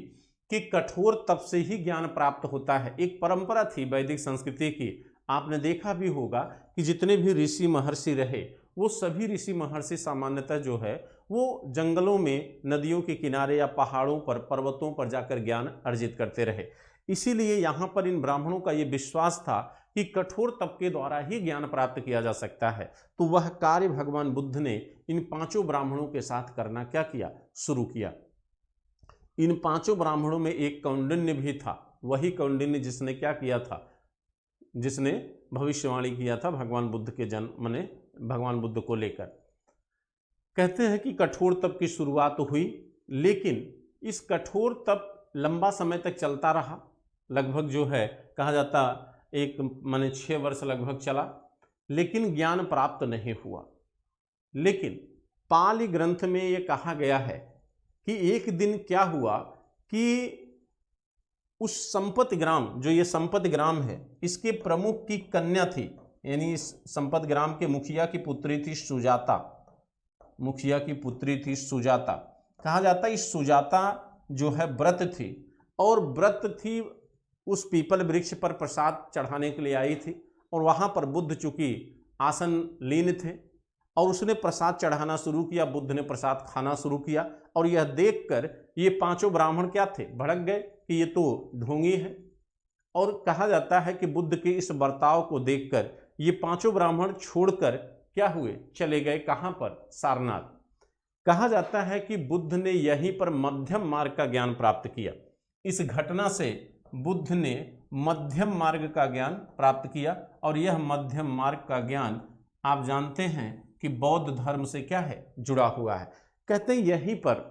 कि कठोर तप से ही ज्ञान प्राप्त होता है, एक परंपरा थी वैदिक संस्कृति की। आपने देखा भी होगा कि जितने भी ऋषि महर्षि रहे, वो सभी ऋषि महर्षि सामान्यतः जो है वो जंगलों में, नदियों के किनारे या पहाड़ों पर, पर्वतों पर जाकर ज्ञान अर्जित करते रहे। इसीलिए यहाँ पर इन ब्राह्मणों का ये विश्वास था कि कठोर तप के द्वारा ही ज्ञान प्राप्त किया जा सकता है। तो वह कार्य भगवान बुद्ध ने इन 5 ब्राह्मणों के साथ करना क्या किया, शुरू किया। इन 5 ब्राह्मणों में एक कौंडिन्य भी था, वही कौंडिन्य जिसने क्या किया था, जिसने भविष्यवाणी किया था भगवान बुद्ध के जन्म, माने भगवान बुद्ध को लेकर। कहते हैं कि कठोर तप की शुरुआत हुई, लेकिन इस कठोर तप लंबा समय तक चलता रहा, लगभग जो है कहा जाता एक माने 6 वर्ष लगभग चला, लेकिन ज्ञान प्राप्त नहीं हुआ। लेकिन पाली ग्रंथ में ये कहा गया है कि एक दिन क्या हुआ कि उस संपत्ति ग्राम, जो ये संपत्ति ग्राम है, इसके प्रमुख की कन्या थी, यानी इस संपत्ति ग्राम के मुखिया की पुत्री थी सुजाता, मुखिया की पुत्री थी सुजाता। कहा जाता है इस सुजाता जो है व्रत थी, और व्रत थी उस पीपल वृक्ष पर प्रसाद चढ़ाने के लिए आई थी, और वहाँ पर बुद्ध चूंकि आसन लीन थे, और उसने प्रसाद चढ़ाना शुरू किया, बुद्ध ने प्रसाद खाना शुरू किया, और यह देखकर ये 5 ब्राह्मण क्या थे, भड़क गए कि ये तो ढोंगी है। और कहा जाता है कि बुद्ध के इस बर्ताव को देखकर ये 5 ब्राह्मण छोड़कर क्या हुए, चले गए कहाँ पर, सारनाथ। कहा जाता है कि बुद्ध ने यहीं पर मध्यम मार्ग का ज्ञान प्राप्त किया। इस घटना से बुद्ध ने मध्यम मार्ग का ज्ञान प्राप्त किया, और यह मध्यम मार्ग का ज्ञान आप जानते हैं कि बौद्ध धर्म से क्या है, जुड़ा हुआ है। कहते हैं यहीं पर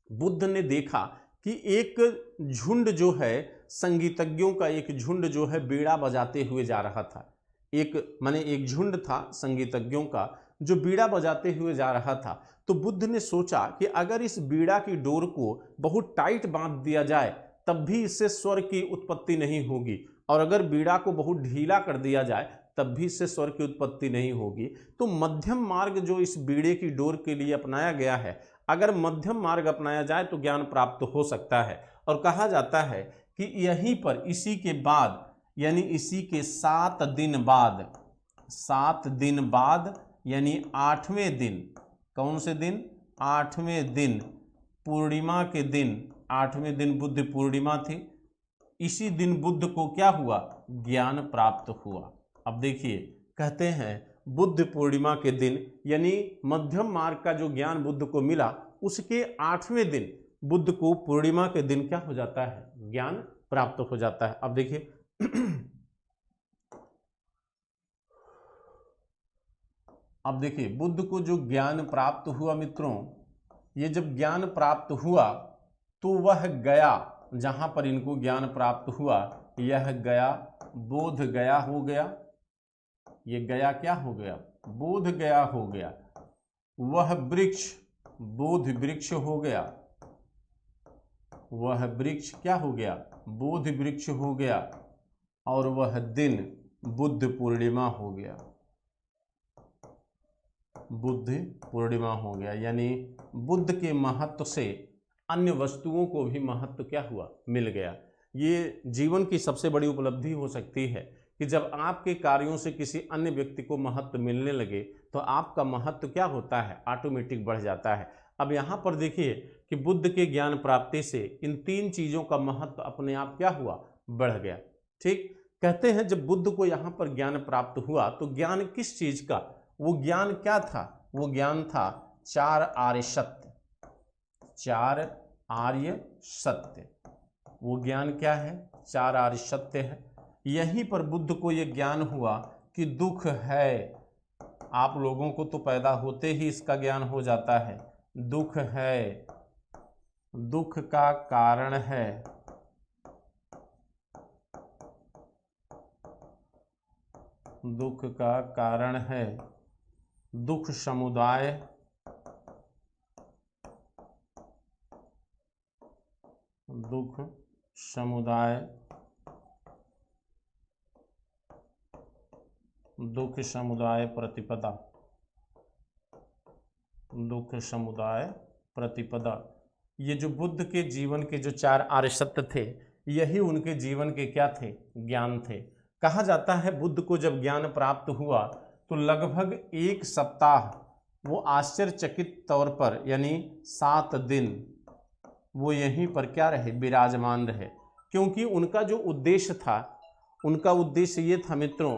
बुद्ध ने देखा कि एक झुंड जो है, संगीतज्ञों का एक झुंड जो है बीड़ा बजाते हुए जा रहा था। एक झुंड था संगीतज्ञों का जो बीड़ा बजाते हुए जा रहा था। तो बुद्ध ने सोचा कि अगर इस बीड़ा की डोर को बहुत टाइट बांध दिया जाए तब भी इससे स्वर की उत्पत्ति नहीं होगी, और अगर बीड़ा को बहुत ढीला कर दिया जाए तब भी इससे स्वर की उत्पत्ति नहीं होगी। तो मध्यम मार्ग जो इस बीड़े की डोर के लिए अपनाया गया है, अगर मध्यम मार्ग अपनाया जाए तो ज्ञान प्राप्त हो सकता है। और कहा जाता है कि यहीं पर इसी के बाद, यानी इसी के 7 दिन बाद, 7 दिन बाद यानी 8वें दिन, कौन से दिन, 8वें दिन, पूर्णिमा के दिन, 8वें दिन बुद्ध पूर्णिमा थी, इसी दिन बुद्ध को क्या हुआ, ज्ञान प्राप्त हुआ। अब देखिए कहते हैं बुद्ध पूर्णिमा के दिन यानी मध्यम मार्ग का जो ज्ञान बुद्ध को मिला उसके 8वें दिन बुद्ध को पूर्णिमा के दिन क्या हो जाता है, ज्ञान प्राप्त हो जाता है। अब देखिए अब देखिए बुद्ध को जो ज्ञान प्राप्त हुआ मित्रों, ये जब ज्ञान प्राप्त हुआ तो वह गया, जहां पर इनको ज्ञान प्राप्त हुआ यह गया बोध गया हो गया, ये गया क्या हो गया, बोध गया हो गया। वह वृक्ष बोध वृक्ष हो गया, वह वृक्ष क्या हो गया, बोध वृक्ष हो गया। और वह दिन बुद्ध पूर्णिमा हो गया, बुद्ध पूर्णिमा हो गया। यानी बुद्ध के महत्व से अन्य वस्तुओं को भी महत्व क्या हुआ, मिल गया। ये जीवन की सबसे बड़ी उपलब्धि हो सकती है कि जब आपके कार्यों से किसी अन्य व्यक्ति को महत्व मिलने लगे तो आपका महत्व क्या होता है, ऑटोमेटिक बढ़ जाता है। अब यहाँ पर देखिए कि बुद्ध के ज्ञान प्राप्ति से इन 3 चीज़ों का महत्व अपने आप क्या हुआ, बढ़ गया। ठीक, कहते हैं जब बुद्ध को यहाँ पर ज्ञान प्राप्त हुआ तो ज्ञान किस चीज़ का, वो ज्ञान क्या था, वो ज्ञान था 4 आर्य सत्य, 4 आर्य सत्य। वो ज्ञान क्या है, 4 आर्य सत्य है। यहीं पर बुद्ध को ये ज्ञान हुआ कि दुख है, आप लोगों को तो पैदा होते ही इसका ज्ञान हो जाता है, दुख है, दुख का कारण है, दुख का कारण है, दुख समुदाय, दुख समुदाय, दुख समुदाय प्रतिपदा, दुख समुदाय प्रतिपदा। ये जो बुद्ध के जीवन के जो 4 आर्य सत्य थे यही उनके जीवन के क्या थे, ज्ञान थे। कहा जाता है बुद्ध को जब ज्ञान प्राप्त हुआ तो लगभग 1 सप्ताह वो आश्चर्यचकित तौर पर यानी 7 दिन वो यहीं पर क्या रहे, विराजमान रहे। क्योंकि उनका जो उद्देश्य था, उनका उद्देश्य ये था मित्रों,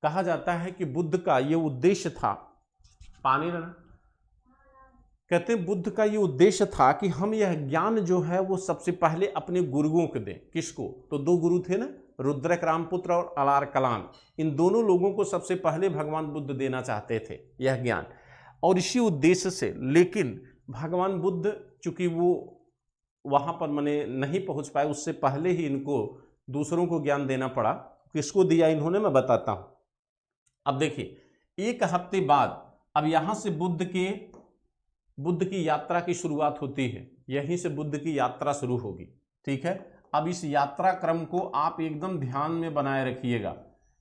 कहा जाता है कि बुद्ध का ये उद्देश्य था, पानी लेना, कहते हैं बुद्ध का ये उद्देश्य था कि हम यह ज्ञान जो है वो सबसे पहले अपने गुरुओं को दें। किसको, तो 2 गुरु थे ना, रुद्रक रामपुत्र और अलार कलाम, इन दोनों लोगों को सबसे पहले भगवान बुद्ध देना चाहते थे यह ज्ञान, और इसी उद्देश्य से। लेकिन भगवान बुद्ध चूंकि वो वहाँ पर मने नहीं पहुँच पाए, उससे पहले ही इनको दूसरों को ज्ञान देना पड़ा। किसको दिया इन्होंने, मैं बताता हूँ। अब देखिए 1 हफ्ते बाद अब यहाँ से बुद्ध की यात्रा की शुरुआत होती है, यहीं से बुद्ध की यात्रा शुरू होगी। ठीक है, अब इस यात्रा क्रम को आप एकदम ध्यान में बनाए रखिएगा।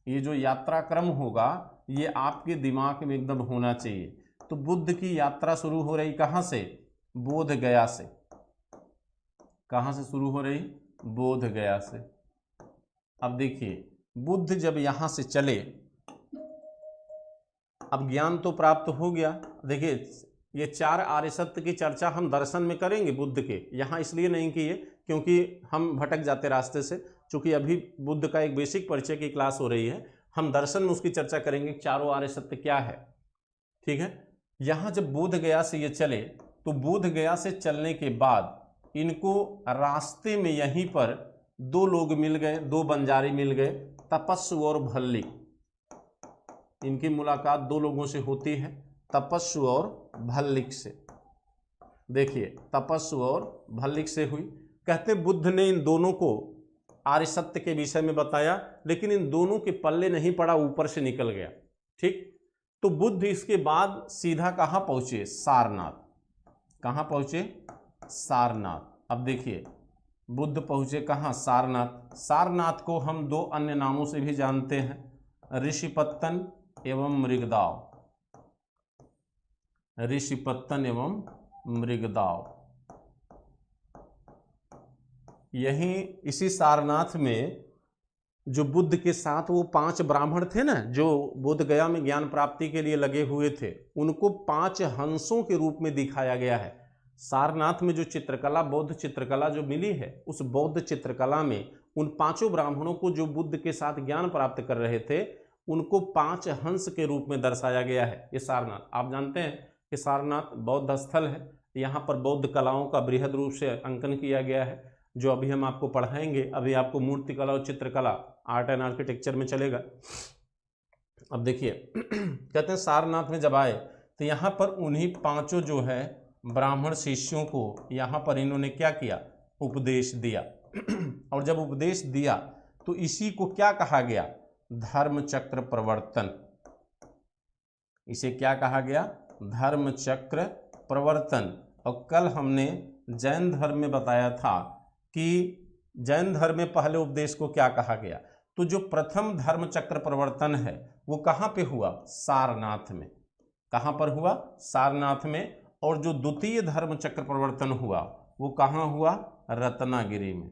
ये जो यात्रा क्रम होगा ये आपके दिमाग में एकदम होना चाहिए। तो बुद्ध की यात्रा शुरू हो रही कहाँ से, बोध गया से। कहाँ से शुरू हो रही, बोध गया से। अब देखिए बुद्ध जब यहाँ से चले, अब ज्ञान तो प्राप्त हो गया। देखिए ये 4 आर्य सत्य की चर्चा हम दर्शन में करेंगे बुद्ध के, यहाँ इसलिए नहीं किए क्योंकि हम भटक जाते रास्ते से। चूंकि अभी बुद्ध का एक बेसिक परिचय की क्लास हो रही है, हम दर्शन में उसकी चर्चा करेंगे, चारों आर्य सत्य क्या है। ठीक है, यहाँ जब बोध गया से ये चले तो बोध गया से चलने के बाद इनको रास्ते में यहीं पर 2 लोग मिल गए, 2 बंजारे मिल गए, तपस्सु और भल्लिक। इनकी मुलाकात 2 लोगों से होती है, तपस्सु और भल्लिक से। देखिए तपस्सु और भल्लिक से हुई। कहते बुद्ध ने इन दोनों को आर्य सत्य के विषय में बताया, लेकिन इन दोनों के पल्ले नहीं पड़ा, ऊपर से निकल गया। ठीक, तो बुद्ध इसके बाद सीधा कहाँ पहुँचे, सारनाथ। कहाँ पहुँचे, सारनाथ। अब देखिए बुद्ध पहुँचे कहाँ, सारनाथ। सारनाथ को हम 2 अन्य नामों से भी जानते हैं, ऋषिपत्तन एवं मृगदाव। ऋषिपत्तन एवं मृगदाव। यहीं इसी सारनाथ में जो बुद्ध के साथ वो 5 ब्राह्मण थे ना, जो बोध गया में ज्ञान प्राप्ति के लिए लगे हुए थे, उनको 5 हंसों के रूप में दिखाया गया है। सारनाथ में जो चित्रकला, बौद्ध चित्रकला जो मिली है, उस बौद्ध चित्रकला में उन पांचों ब्राह्मणों को जो बुद्ध के साथ ज्ञान प्राप्त कर रहे थे, उनको 5 हंस के रूप में दर्शाया गया है। ये सारनाथ, आप जानते हैं कि सारनाथ बौद्ध स्थल है। यहाँ पर बौद्ध कलाओं का बृहद रूप से अंकन किया गया है, जो अभी हम आपको पढ़ाएंगे। अभी आपको मूर्तिकला और चित्रकला, आर्ट एंड आर्किटेक्चर में चलेगा। अब देखिए कहते हैं सारनाथ में जब आए तो यहाँ पर उन्हीं पांचों जो है ब्राह्मण शिष्यों को यहाँ पर इन्होंने क्या किया, उपदेश दिया। और जब उपदेश दिया तो इसी को क्या कहा गया, धर्म चक्र प्रवर्तन। इसे क्या कहा गया, धर्म चक्र प्रवर्तन। और कल हमने जैन धर्म में बताया था कि जैन धर्म में पहले उपदेश को क्या कहा गया। तो जो प्रथम धर्म चक्र प्रवर्तन है वो कहाँ पे हुआ, सारनाथ में। कहाँ पर हुआ, सारनाथ में। और जो द्वितीय धर्म चक्र प्रवर्तन हुआ वो कहाँ हुआ, रत्नागिरी में।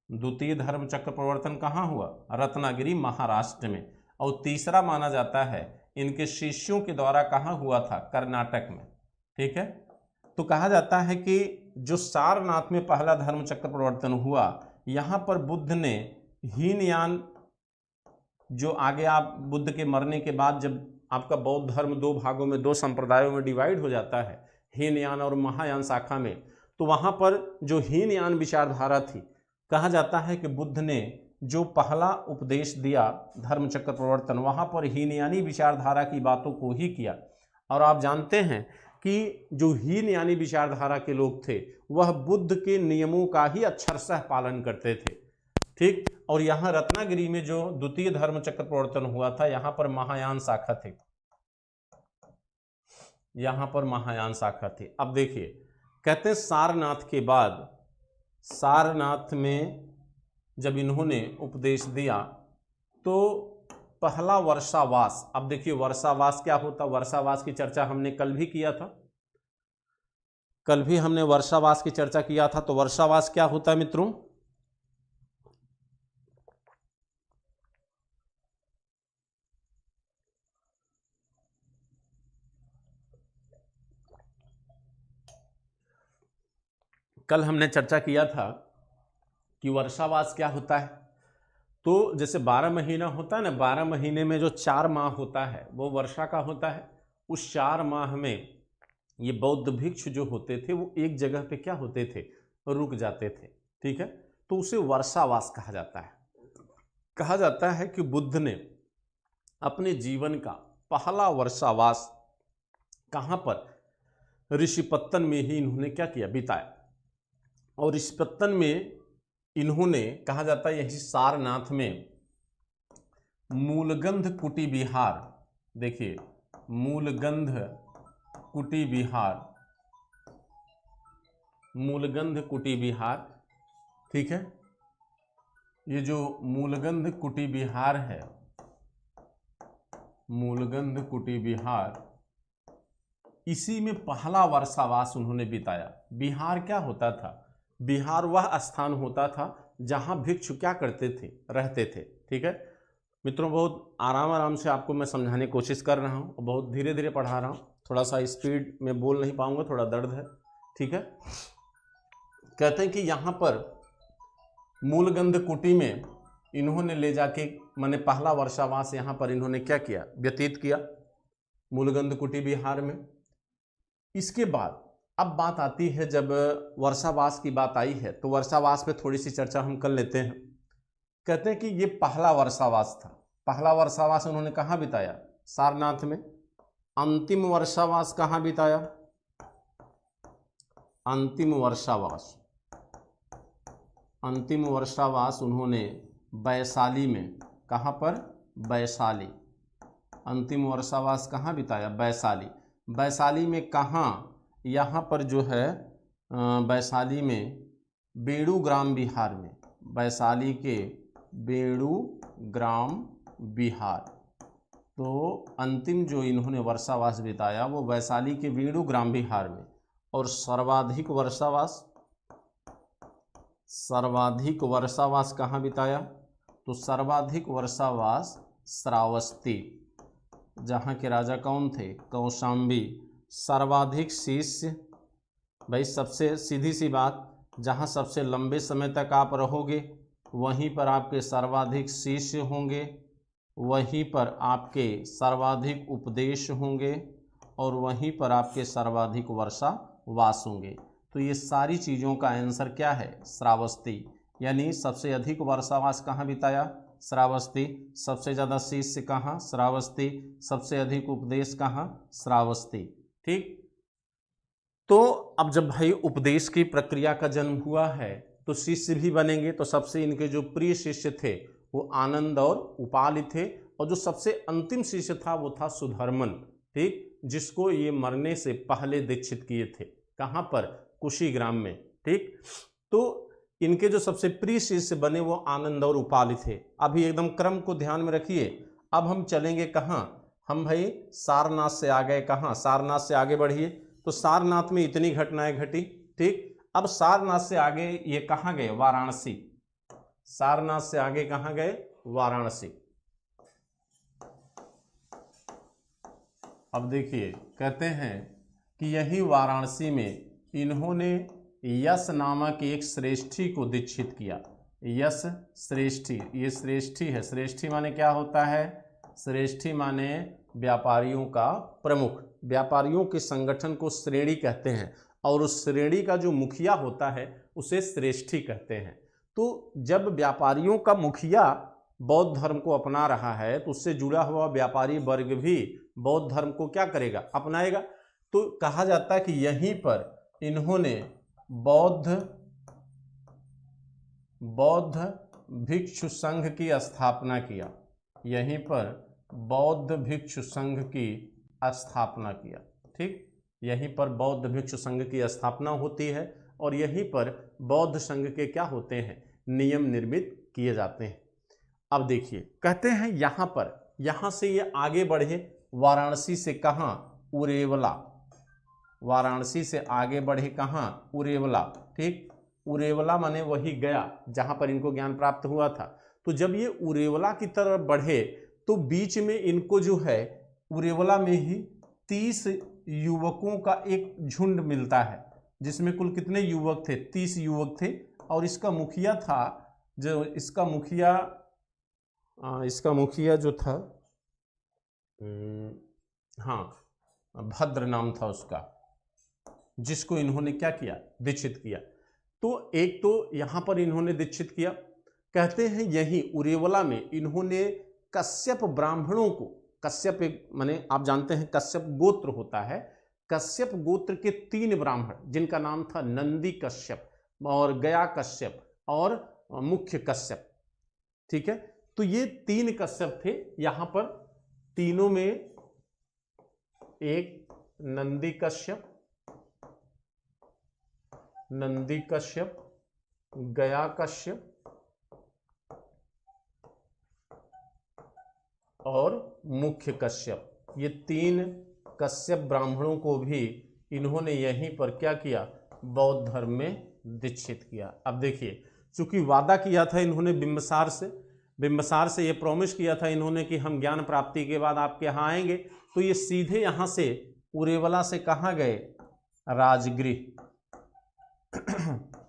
द्वितीय धर्म चक्र प्रवर्तन कहाँ हुआ, रत्नागिरी, महाराष्ट्र में। और तीसरा माना जाता है इनके शिष्यों के द्वारा कहाँ हुआ था, कर्नाटक में। ठीक है, तो कहा जाता है कि जो सारनाथ में पहला धर्म चक्र प्रवर्तन हुआ, यहाँ पर बुद्ध ने हीनयान, जो आगे आप बुद्ध के मरने के बाद जब आपका बौद्ध धर्म 2 भागों में, 2 संप्रदायों में डिवाइड हो जाता है, हीनयान और महायान शाखा में, तो वहाँ पर जो हीनयान विचारधारा थी, कहा जाता है कि बुद्ध ने जो पहला उपदेश दिया धर्म चक्र प्रवर्तन, वहाँ पर हीनयानी विचारधारा की बातों को ही किया। और आप जानते हैं कि जो हीनयानी विचारधारा के लोग थे वह बुद्ध के नियमों का ही अक्षरशः पालन करते थे। ठीक, और यहाँ रत्नागिरी में जो द्वितीय धर्म चक्र प्रवर्तन हुआ था, यहाँ पर महायान शाखा थी, यहाँ पर महायान शाखा थी। अब देखिए कहते हैं सारनाथ के बाद, सारनाथ में जब इन्होंने उपदेश दिया तो पहला वर्षावास। अब देखिए वर्षावास क्या होता, वर्षावास की चर्चा हमने कल भी किया था, कल भी हमने वर्षावास की चर्चा किया था। तो वर्षावास क्या होता है मित्रों, कल हमने चर्चा किया था कि वर्षावास क्या होता है। तो जैसे 12 महीना होता है ना, 12 महीने में जो 4 माह होता है वो वर्षा का होता है। उस 4 माह में ये बौद्ध भिक्षु जो होते थे वो एक जगह पे क्या होते थे, रुक जाते थे। ठीक है, तो उसे वर्षावास कहा जाता है। कहा जाता है कि बुद्ध ने अपने जीवन का पहला वर्षावास कहाँ पर, ऋषिपत्तन में ही इन्होंने क्या किया, बिताया। और ऋषिपत्तन में इन्होंने, कहा जाता है यही सारनाथ में मूलगंध कुटी विहार, देखिए मूलगंध कुटी विहार, मूलगंध कुटी विहार। ठीक है, ये जो मूलगंध कुटी विहार है, मूलगंध कुटी विहार, इसी में पहला वर्षावास उन्होंने बिताया। विहार क्या होता था, विहार वह स्थान होता था जहां भिक्षु क्या करते थे, रहते थे। ठीक है मित्रों, बहुत आराम से आपको मैं समझाने की कोशिश कर रहा हूं और बहुत धीरे धीरे पढ़ा रहा हूं, थोड़ा सा स्पीड में बोल नहीं पाऊंगा, थोड़ा दर्द है। ठीक है, कहते हैं कि यहाँ पर मूलगंध कुटी में इन्होंने ले जाके, मैंने पहला वर्षावास यहाँ पर इन्होंने क्या किया, व्यतीत किया, मूलगंध कुटी विहार में। इसके बाद अब बात आती है, जब वर्षावास की बात आई है तो वर्षावास पे थोड़ी सी चर्चा हम कर लेते हैं। कहते हैं कि ये पहला वर्षावास था। पहला वर्षावास उन्होंने कहाँ बिताया, सारनाथ में। अंतिम वर्षावास कहाँ बिताया, अंतिम वर्षावास, अंतिम वर्षावास उन्होंने वैशाली में, कहाँ पर, वैशाली। अंतिम वर्षावास कहाँ बिताया, वैशाली। वैशाली में कहाँ, यहाँ पर जो है वैशाली में बेड़ूग्राम विहार में, वैशाली के बेड़ूग्राम विहार। तो अंतिम जो इन्होंने वर्षावास बिताया वो वैशाली के बेड़ूग्राम विहार में। और सर्वाधिक वर्षावास, सर्वाधिक वर्षावास कहाँ बिताया, तो सर्वाधिक वर्षावास श्रावस्ती, जहाँ के राजा कौन थे, कौशाम्बी। सर्वाधिक शिष्य भाई सबसे सीधी सी बात, जहाँ सबसे लंबे समय तक आप रहोगे वहीं पर आपके सर्वाधिक शिष्य होंगे, वहीं पर आपके सर्वाधिक उपदेश होंगे और वहीं पर आपके सर्वाधिक वर्षा वास होंगे। तो ये सारी चीज़ों का आंसर क्या है? श्रावस्ती। यानी सबसे अधिक वर्षावास कहाँ बिताया? श्रावस्ती। सबसे ज़्यादा शिष्य कहाँ? श्रावस्ती। सबसे अधिक उपदेश कहाँ? श्रावस्ती। ठीक। तो अब जब भाई उपदेश की प्रक्रिया का जन्म हुआ है तो शिष्य भी बनेंगे। तो सबसे इनके जो प्रिय शिष्य थे वो आनंद और उपालि थे, और जो सबसे अंतिम शिष्य था वो था सुधर्मन। ठीक, जिसको ये मरने से पहले दीक्षित किए थे। कहाँ पर? कुशीग्राम में। ठीक, तो इनके जो सबसे प्रिय शिष्य बने वो आनंद और उपालि थे। अभी एकदम क्रम को ध्यान में रखिए। अब हम चलेंगे कहाँ? हम भाई सारनाथ से आ गए। कहाँ? सारनाथ से आगे बढ़िए। तो सारनाथ में इतनी घटनाएं घटी। ठीक, अब सारनाथ से आगे ये कहाँ गए? वाराणसी। सारनाथ से आगे कहाँ गए? वाराणसी। अब देखिए, कहते हैं कि यही वाराणसी में इन्होंने यश नामक एक श्रेष्ठी को दीक्षित किया। यश श्रेष्ठी, ये श्रेष्ठी है। श्रेष्ठी माने क्या होता है? श्रेष्ठी माने व्यापारियों का प्रमुख। व्यापारियों के संगठन को श्रेणी कहते हैं, और उस श्रेणी का जो मुखिया होता है उसे श्रेष्ठी कहते हैं। तो जब व्यापारियों का मुखिया बौद्ध धर्म को अपना रहा है तो उससे जुड़ा हुआ व्यापारी वर्ग भी बौद्ध धर्म को क्या करेगा? अपनाएगा। तो कहा जाता है कि यहीं पर इन्होंने बौद्ध भिक्षु संघ की स्थापना किया। यहीं पर बौद्ध भिक्षु संघ की स्थापना किया। ठीक, यहीं पर बौद्ध भिक्षु संघ की स्थापना होती है और यहीं पर बौद्ध संघ के क्या होते हैं? नियम निर्मित किए जाते हैं। अब देखिए, कहते हैं यहां पर, यहां से ये आगे बढ़े वाराणसी से कहां? उरेवला। वाराणसी से आगे बढ़े कहां? उरेवला। ठीक, उरेवला माने वही गया जहां पर इनको ज्ञान प्राप्त हुआ था। तो जब ये उरेवला की तरफ बढ़े तो बीच में इनको जो है उरेवला में ही 30 युवकों का एक झुंड मिलता है, जिसमें कुल कितने युवक थे? 30 युवक थे। और इसका मुखिया था, जो इसका मुखिया जो था, हाँ, भद्र नाम था उसका, जिसको इन्होंने क्या किया? दीक्षित किया। तो एक तो यहां पर इन्होंने दीक्षित किया। कहते हैं यही उरेवला में इन्होंने कश्यप ब्राह्मणों को, कश्यप एक माने आप जानते हैं कश्यप गोत्र होता है, कश्यप गोत्र के 3 ब्राह्मण जिनका नाम था नंदी कश्यप और गया कश्यप और मुख्य कश्यप। ठीक है, तो ये 3 कश्यप थे यहां पर। तीनों में एक नंदी कश्यप, गया कश्यप और मुख्य कश्यप, ये 3 कश्यप ब्राह्मणों को भी इन्होंने यहीं पर क्या किया? बौद्ध धर्म में दीक्षित किया। अब देखिए, चूंकि वादा किया था इन्होंने बिंबसार से ये प्रॉमिस किया था इन्होंने कि हम ज्ञान प्राप्ति के बाद आपके यहाँ आएंगे, तो ये सीधे यहाँ से उरेवला से कहाँ गए? राजगृह।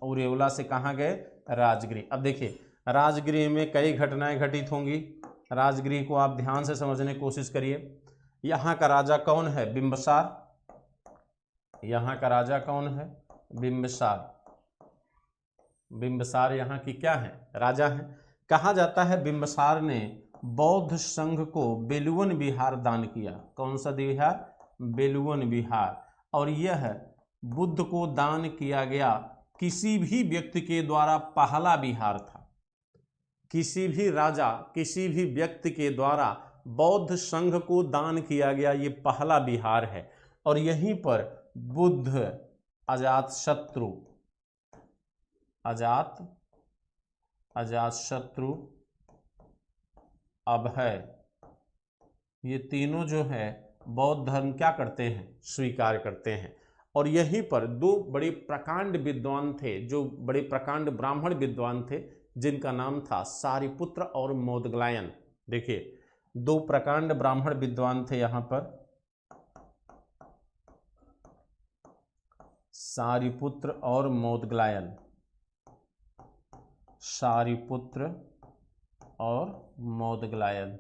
उरेवला से कहाँ गए? राजगृह। अब देखिए, राजगृह में कई घटनाएं घटित होंगी। राजगृह को आप ध्यान से समझने की कोशिश करिए। यहाँ का राजा कौन है? बिंबसार। यहाँ का राजा कौन है? बिंबसार। बिंबसार यहाँ की क्या है? राजा है। कहा जाता है बिंबसार ने बौद्ध संघ को बेलुवन विहार दान किया। कौन सा विहार? बेलुवन विहार। और यह बुद्ध को दान किया गया किसी भी व्यक्ति के द्वारा पहला विहार था। किसी भी राजा, किसी भी व्यक्ति के द्वारा बौद्ध संघ को दान किया गया ये पहला विहार है। और यहीं पर बुद्ध, अजातशत्रु, अभय, ये तीनों जो है बौद्ध धर्म क्या करते हैं? स्वीकार करते हैं। और यहीं पर 2 बड़े प्रकांड विद्वान थे, जो बड़े प्रकांड ब्राह्मण विद्वान थे, जिनका नाम था सारिपुत्र और मोदग्लायन। देखिए, 2 प्रकांड ब्राह्मण विद्वान थे यहाँ पर, सारिपुत्र और मोदग्लायन, सारिपुत्र और मोदग्लायन।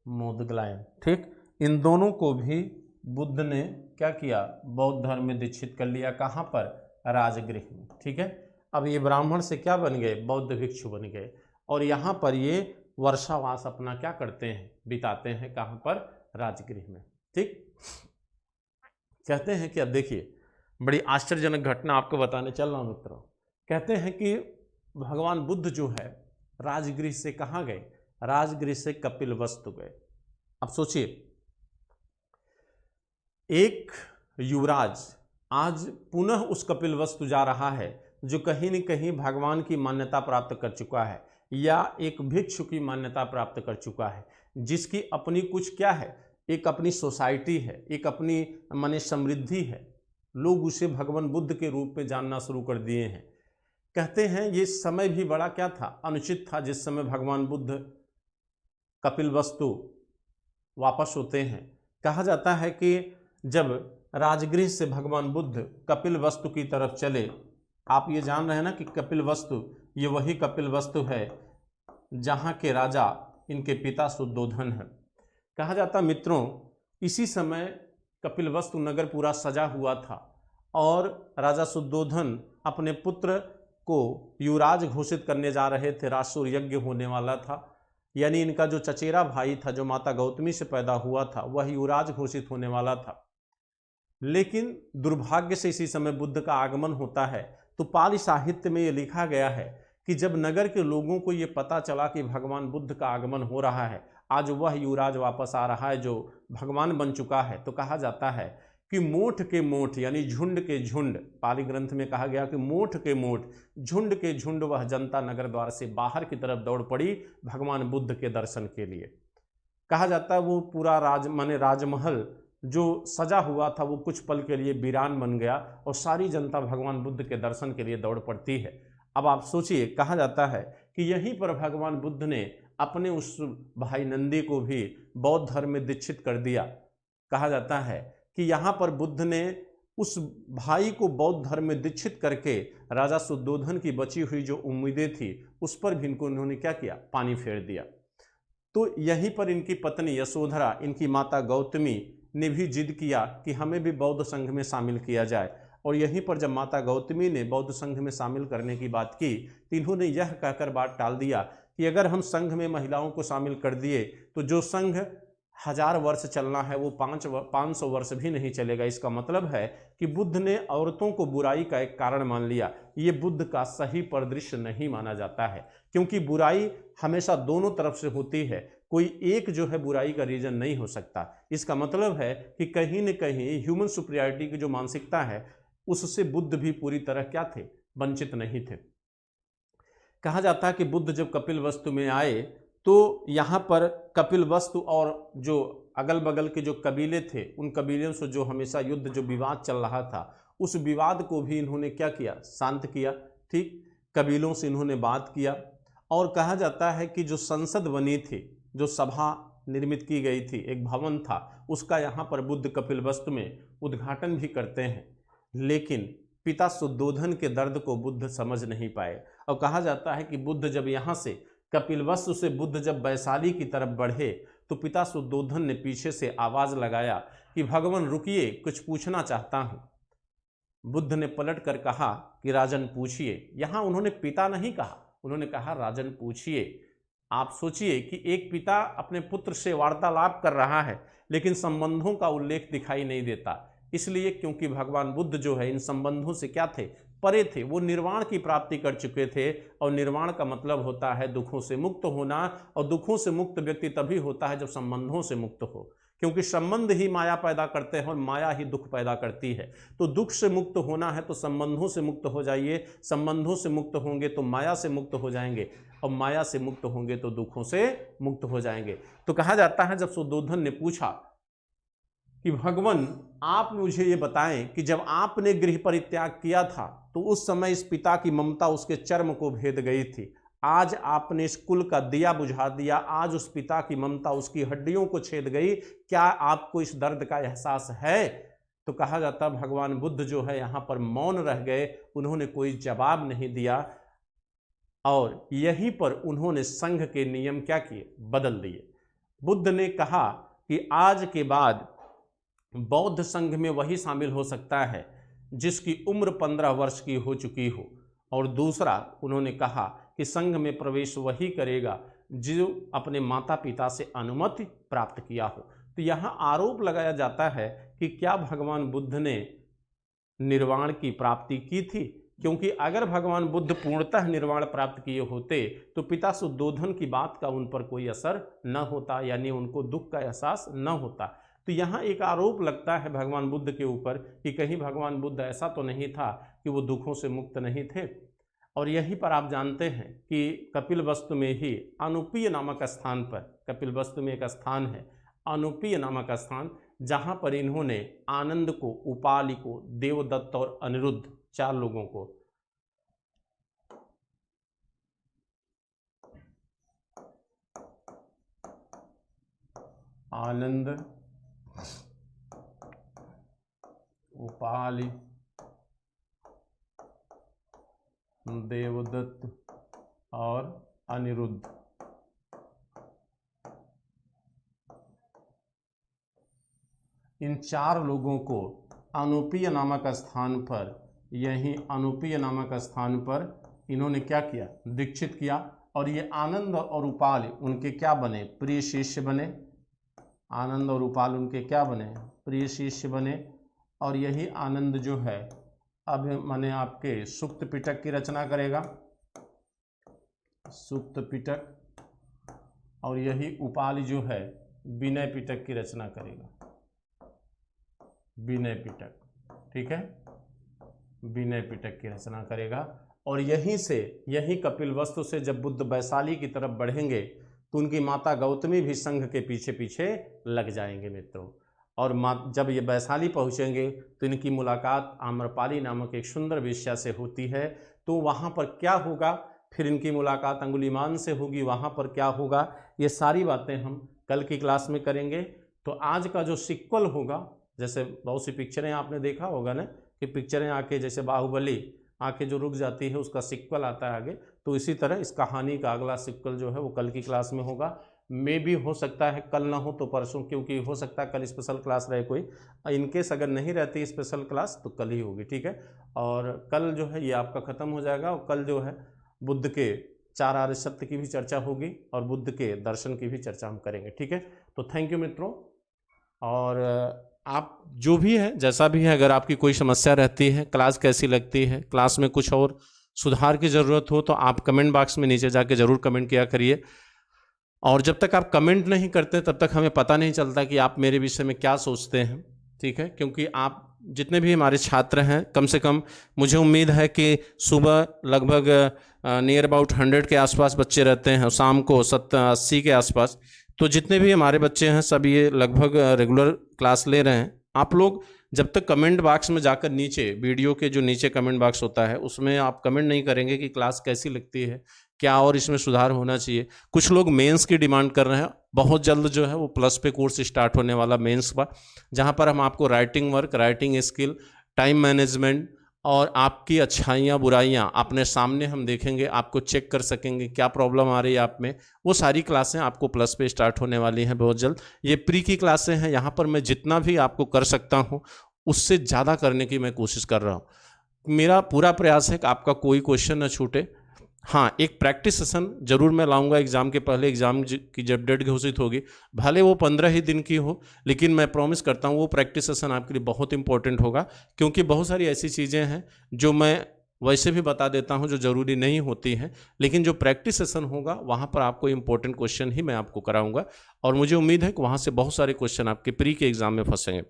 मोदग्लायन, ठीक। इन दोनों को भी बुद्ध ने क्या किया, बौद्ध धर्म में दीक्षित कर लिया। कहाँ पर, राजगृह में, ठीक है। अब ये ब्राह्मण से क्या बन गए, बौद्ध भिक्षु बन गए, और यहाँ पर ये वर्षावास अपना क्या करते हैं, बिताते हैं। कहाँ पर, राजगृह में, ठीक। कहते हैं कि अब देखिए, बड़ी आश्चर्यजनक घटना आपको बताने चल रहा हूँ मित्रों। कहते हैं कि भगवान बुद्ध जो है राजगृह से कहाँ गए, राजगृह से कपिलवस्तु गए। अब सोचिए, एक युवराज आज पुनः उस कपिलवस्तु जा रहा है जो कहीं न कहीं भगवान की मान्यता प्राप्त कर चुका है, या एक भिक्षु की मान्यता प्राप्त कर चुका है, जिसकी अपनी कुछ क्या है, एक अपनी सोसाइटी है, एक अपनी माने समृद्धि है। लोग उसे भगवान बुद्ध के रूप में जानना शुरू कर दिए हैं। कहते हैं ये समय भी बड़ा क्या था, अनुचित था, जिस समय भगवान बुद्ध कपिलवस्तु वापस होते हैं। कहा जाता है कि जब राजगृह से भगवान बुद्ध कपिलवस्तु की तरफ चले, आप ये जान रहे हैं ना कि कपिलवस्तु ये वही कपिलवस्तु है जहाँ के राजा इनके पिता शुद्धोधन है। कहा जाता मित्रों, इसी समय कपिलवस्तु नगर पूरा सजा हुआ था और राजा शुद्धोधन अपने पुत्र को युवराज घोषित करने जा रहे थे। राजसूय यज्ञ होने वाला था, यानी इनका जो चचेरा भाई था जो माता गौतमी से पैदा हुआ था वह युवराज घोषित होने वाला था। लेकिन दुर्भाग्य से इसी समय बुद्ध का आगमन होता है। तो पाली साहित्य में ये लिखा गया है कि जब नगर के लोगों को ये पता चला कि भगवान बुद्ध का आगमन हो रहा है, आज वह युवराज वापस आ रहा है जो भगवान बन चुका है, तो कहा जाता है कि मोठ के मोठ यानी झुंड के झुंड, पाली ग्रंथ में कहा गया कि मोठ के मोठ, झुंड के झुंड वह जनता नगर द्वार से बाहर की तरफ दौड़ पड़ी भगवान बुद्ध के दर्शन के लिए। कहा जाता है वो पूरा राजमहल जो सजा हुआ था वो कुछ पल के लिए वीरान बन गया और सारी जनता भगवान बुद्ध के दर्शन के लिए दौड़ पड़ती है। अब आप सोचिए, कहा जाता है कि यहीं पर भगवान बुद्ध ने अपने उस भाई नंदी को भी बौद्ध धर्म में दीक्षित कर दिया। कहा जाता है कि यहाँ पर बुद्ध ने उस भाई को बौद्ध धर्म में दीक्षित करके राजा शुद्धोधन की बची हुई जो उम्मीदें थी उस पर भी इनको उन्होंने क्या किया, पानी फेर दिया। तो यहीं पर इनकी पत्नी यशोधरा, इनकी माता गौतमी ने भी जिद किया कि हमें भी बौद्ध संघ में शामिल किया जाए। और यहीं पर जब माता गौतमी ने बौद्ध संघ में शामिल करने की बात की तो इन्होंने यह कहकर बात टाल दिया कि अगर हम संघ में महिलाओं को शामिल कर दिए तो जो संघ 1000 वर्ष चलना है वो 500 वर्ष भी नहीं चलेगा। इसका मतलब है कि बुद्ध ने औरतों को बुराई का एक कारण मान लिया। ये बुद्ध का सही परिदृश्य नहीं माना जाता है, क्योंकि बुराई हमेशा दोनों तरफ से होती है, कोई एक जो है बुराई का रीजन नहीं हो सकता। इसका मतलब है कि कहीं न कहीं ह्यूमन सुपीरियरिटी की जो मानसिकता है उससे बुद्ध भी पूरी तरह क्या थे, वंचित नहीं थे। कहा जाता है कि बुद्ध जब कपिलवस्तु में आए तो यहाँ पर कपिलवस्तु और जो अगल बगल के जो कबीले थे उन कबीलों से जो हमेशा युद्ध जो विवाद चल रहा था उस विवाद को भी इन्होंने क्या किया, शांत किया। ठीक, कबीलों से इन्होंने बात किया। और कहा जाता है कि जो संसद बनी थी, जो सभा निर्मित की गई थी, एक भवन था, उसका यहाँ पर बुद्ध कपिलवस्तु में उद्घाटन भी करते हैं। लेकिन पिता शुद्धोधन के दर्द को बुद्ध समझ नहीं पाए। और कहा जाता है कि बुद्ध जब यहाँ से कपिलवस्तु से बुद्ध जब वैशाली की तरफ बढ़े तो पिता शुद्धोधन ने पीछे से आवाज लगाया कि भगवान रुकिए, कुछ पूछना चाहता हूँ। बुद्ध ने पलट कर कहा कि राजन पूछिए। यहाँ उन्होंने पिता नहीं कहा, उन्होंने कहा राजन पूछिए। आप सोचिए कि एक पिता अपने पुत्र से वार्तालाप कर रहा है लेकिन संबंधों का उल्लेख दिखाई नहीं देता। इसलिए क्योंकि भगवान बुद्ध जो है इन संबंधों से क्या थे, परे थे। वो निर्वाण की प्राप्ति कर चुके थे और निर्वाण का मतलब होता है दुखों से मुक्त होना। और दुखों से मुक्त व्यक्ति तभी होता है जब संबंधों से मुक्त हो, क्योंकि संबंध ही माया पैदा करते हैं और माया ही दुख पैदा करती है। तो दुख से मुक्त होना है तो संबंधों से मुक्त हो जाइए, संबंधों से मुक्त होंगे तो माया से मुक्त हो जाएंगे और माया से मुक्त होंगे तो दुखों से मुक्त हो जाएंगे। तो कहा जाता है जब शुद्धोधन ने पूछा कि भगवान आप मुझे ये बताएं कि जब आपने गृह परित्याग किया था तो उस समय इस पिता की ममता उसके चर्म को भेद गई थी। आज आपने इस कुल का दिया बुझा दिया, आज उस पिता की ममता उसकी हड्डियों को छेद गई, क्या आपको इस दर्द का एहसास है? तो कहा जाता भगवान बुद्ध जो है यहाँ पर मौन रह गए, उन्होंने कोई जवाब नहीं दिया और यहीं पर उन्होंने संघ के नियम क्या किए? बदल दिए। बुद्ध ने कहा कि आज के बाद बौद्ध संघ में वही शामिल हो सकता है जिसकी उम्र 15 वर्ष की हो चुकी हो, और दूसरा उन्होंने कहा कि संघ में प्रवेश वही करेगा जो अपने माता पिता से अनुमति प्राप्त किया हो। तो यहाँ आरोप लगाया जाता है कि क्या भगवान बुद्ध ने निर्वाण की प्राप्ति की थी? क्योंकि अगर भगवान बुद्ध पूर्णतः निर्वाण प्राप्त किए होते तो पिता शुद्धोधन की बात का उन पर कोई असर न होता, यानी उनको दुख का एहसास न होता। तो यहाँ एक आरोप लगता है भगवान बुद्ध के ऊपर कि कहीं भगवान बुद्ध ऐसा तो नहीं था कि वो दुखों से मुक्त नहीं थे। और यहीं पर आप जानते हैं कि कपिलवस्तु में ही अनुपीय नामक स्थान पर, कपिलवस्तु में एक स्थान है अनुपीय नामक स्थान, जहाँ पर इन्होंने आनंद को, उपालि को, देवदत्त और अनिरुद्ध 4 लोगों को आनंद, उपालि, देवदत्त और अनिरुद्ध, इन 4 लोगों को अनुपीय नामक स्थान पर, यही अनुपीय नामक स्थान पर इन्होंने क्या किया? दीक्षित किया। और ये आनंद और उपाल उनके क्या बने? प्रिय शिष्य बने। आनंद और उपाल उनके क्या बने? प्रिय शिष्य बने। और यही आनंद जो है अब माने आपके सुक्त पिटक की रचना करेगा, सुक्त पिटक, और यही उपाल जो है विनय पिटक की रचना करेगा, विनय पिटक, ठीक है, विनय पिटक की रचना करेगा। और यहीं से, यही कपिलवस्तु से जब बुद्ध वैशाली की तरफ बढ़ेंगे तो उनकी माता गौतमी भी संघ के पीछे पीछे लग जाएंगे मित्रों। और जब ये वैशाली पहुँचेंगे तो इनकी मुलाकात आम्रपाली नामक एक सुंदर वेश्या से होती है। तो वहाँ पर क्या होगा? फिर इनकी मुलाकात अंगुलीमान से होगी, वहाँ पर क्या होगा? ये सारी बातें हम कल की क्लास में करेंगे। तो आज का जो सिक्वल होगा, जैसे बहुत सी पिक्चरें आपने देखा होगा ना कि पिक्चरें आके जैसे बाहुबली आके जो रुक जाती है उसका सिक्वल आता है आगे, तो इसी तरह इस कहानी का अगला सिक्वल जो है वो कल की क्लास में होगा। मे भी हो सकता है कल ना हो तो परसों, क्योंकि हो सकता है कल स्पेशल क्लास रहे कोई, इनकेस अगर नहीं रहती स्पेशल क्लास तो कल ही होगी, ठीक है। और कल जो है ये आपका ख़त्म हो जाएगा और कल जो है बुद्ध के 4 आर्य सत्य की भी चर्चा होगी और बुद्ध के दर्शन की भी चर्चा हम करेंगे, ठीक है। तो थैंक यू मित्रों। और आप जो भी है, जैसा भी है, अगर आपकी कोई समस्या रहती है, क्लास कैसी लगती है, क्लास में कुछ और सुधार की ज़रूरत हो तो आप कमेंट बॉक्स में नीचे जाके ज़रूर कमेंट किया करिए। और जब तक आप कमेंट नहीं करते तब तक हमें पता नहीं चलता कि आप मेरे विषय में क्या सोचते हैं, ठीक है। क्योंकि आप जितने भी हमारे छात्र हैं, कम से कम मुझे उम्मीद है कि सुबह लगभग नियर अबाउट 100 के आसपास बच्चे रहते हैं, शाम को 70-80 के आसपास। तो जितने भी हमारे बच्चे हैं सब ये लगभग रेगुलर क्लास ले रहे हैं। आप लोग जब तक कमेंट बॉक्स में जाकर नीचे, वीडियो के जो नीचे कमेंट बॉक्स होता है उसमें आप कमेंट नहीं करेंगे कि क्लास कैसी लगती है, क्या और इसमें सुधार होना चाहिए। कुछ लोग मेंस की डिमांड कर रहे हैं, बहुत जल्द जो है वो प्लस पे कोर्स स्टार्ट होने वाला मेंस का, जहाँ पर हम आपको writing work, writing skill, time management और आपकी अच्छाइयाँ बुराइयाँ अपने सामने हम देखेंगे, आपको चेक कर सकेंगे क्या प्रॉब्लम आ रही है आप में। वो सारी क्लासें आपको प्लस पे स्टार्ट होने वाली हैं बहुत जल्द। ये प्री की क्लासें हैं, यहाँ पर मैं जितना भी आपको कर सकता हूँ उससे ज़्यादा करने की मैं कोशिश कर रहा हूँ। मेरा पूरा प्रयास है कि आपका कोई क्वेश्चन न छूटे। हाँ, एक प्रैक्टिस सेशन जरूर मैं लाऊंगा एग्ज़ाम के पहले। एग्ज़ाम की जब डेट घोषित होगी, भले वो 15 ही दिन की हो, लेकिन मैं प्रॉमिस करता हूँ वो प्रैक्टिस सेशन आपके लिए बहुत इंपॉर्टेंट होगा। क्योंकि बहुत सारी ऐसी चीज़ें हैं जो मैं वैसे भी बता देता हूँ जो ज़रूरी नहीं होती हैं, लेकिन जो प्रैक्टिस सेशन होगा वहाँ पर आपको इंपॉर्टेंट क्वेश्चन ही मैं आपको कराऊँगा। और मुझे उम्मीद है कि वहाँ से बहुत सारे क्वेश्चन आपके प्री के एग्ज़ाम में फंसेंगे।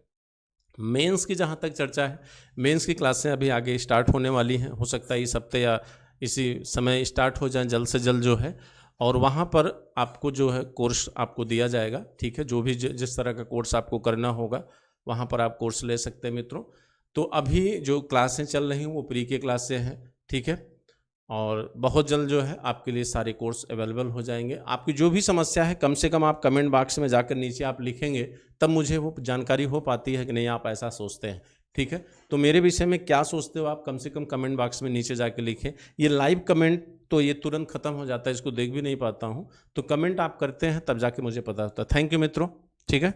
मेंस की जहाँ तक चर्चा है, मेंस की क्लासें अभी आगे स्टार्ट होने वाली हैं, हो सकता है इस हफ्ते या इसी समय स्टार्ट हो जाए जल्द से जल्द जो है। और वहाँ पर आपको जो है कोर्स आपको दिया जाएगा, ठीक है। जो भी जिस तरह का कोर्स आपको करना होगा वहाँ पर आप कोर्स ले सकते हैं मित्रों। तो अभी जो क्लासें चल रही हैं वो प्री के क्लासें हैं, ठीक है। और बहुत जल्द जो है आपके लिए सारे कोर्स अवेलेबल हो जाएंगे। आपकी जो भी समस्या है कम से कम आप कमेंट बॉक्स में जाकर नीचे आप लिखेंगे, तब मुझे वो जानकारी हो पाती है कि नहीं आप ऐसा सोचते हैं। ठीक है, तो मेरे विषय में क्या सोचते हो आप कम से कम कमेंट बॉक्स में नीचे जाकर लिखें। ये लाइव कमेंट तो ये तुरंत ख़त्म हो जाता है, इसको देख भी नहीं पाता हूँ, तो कमेंट आप करते हैं तब जाके मुझे पता होता है। थैंक यू मित्रों। ठीक है।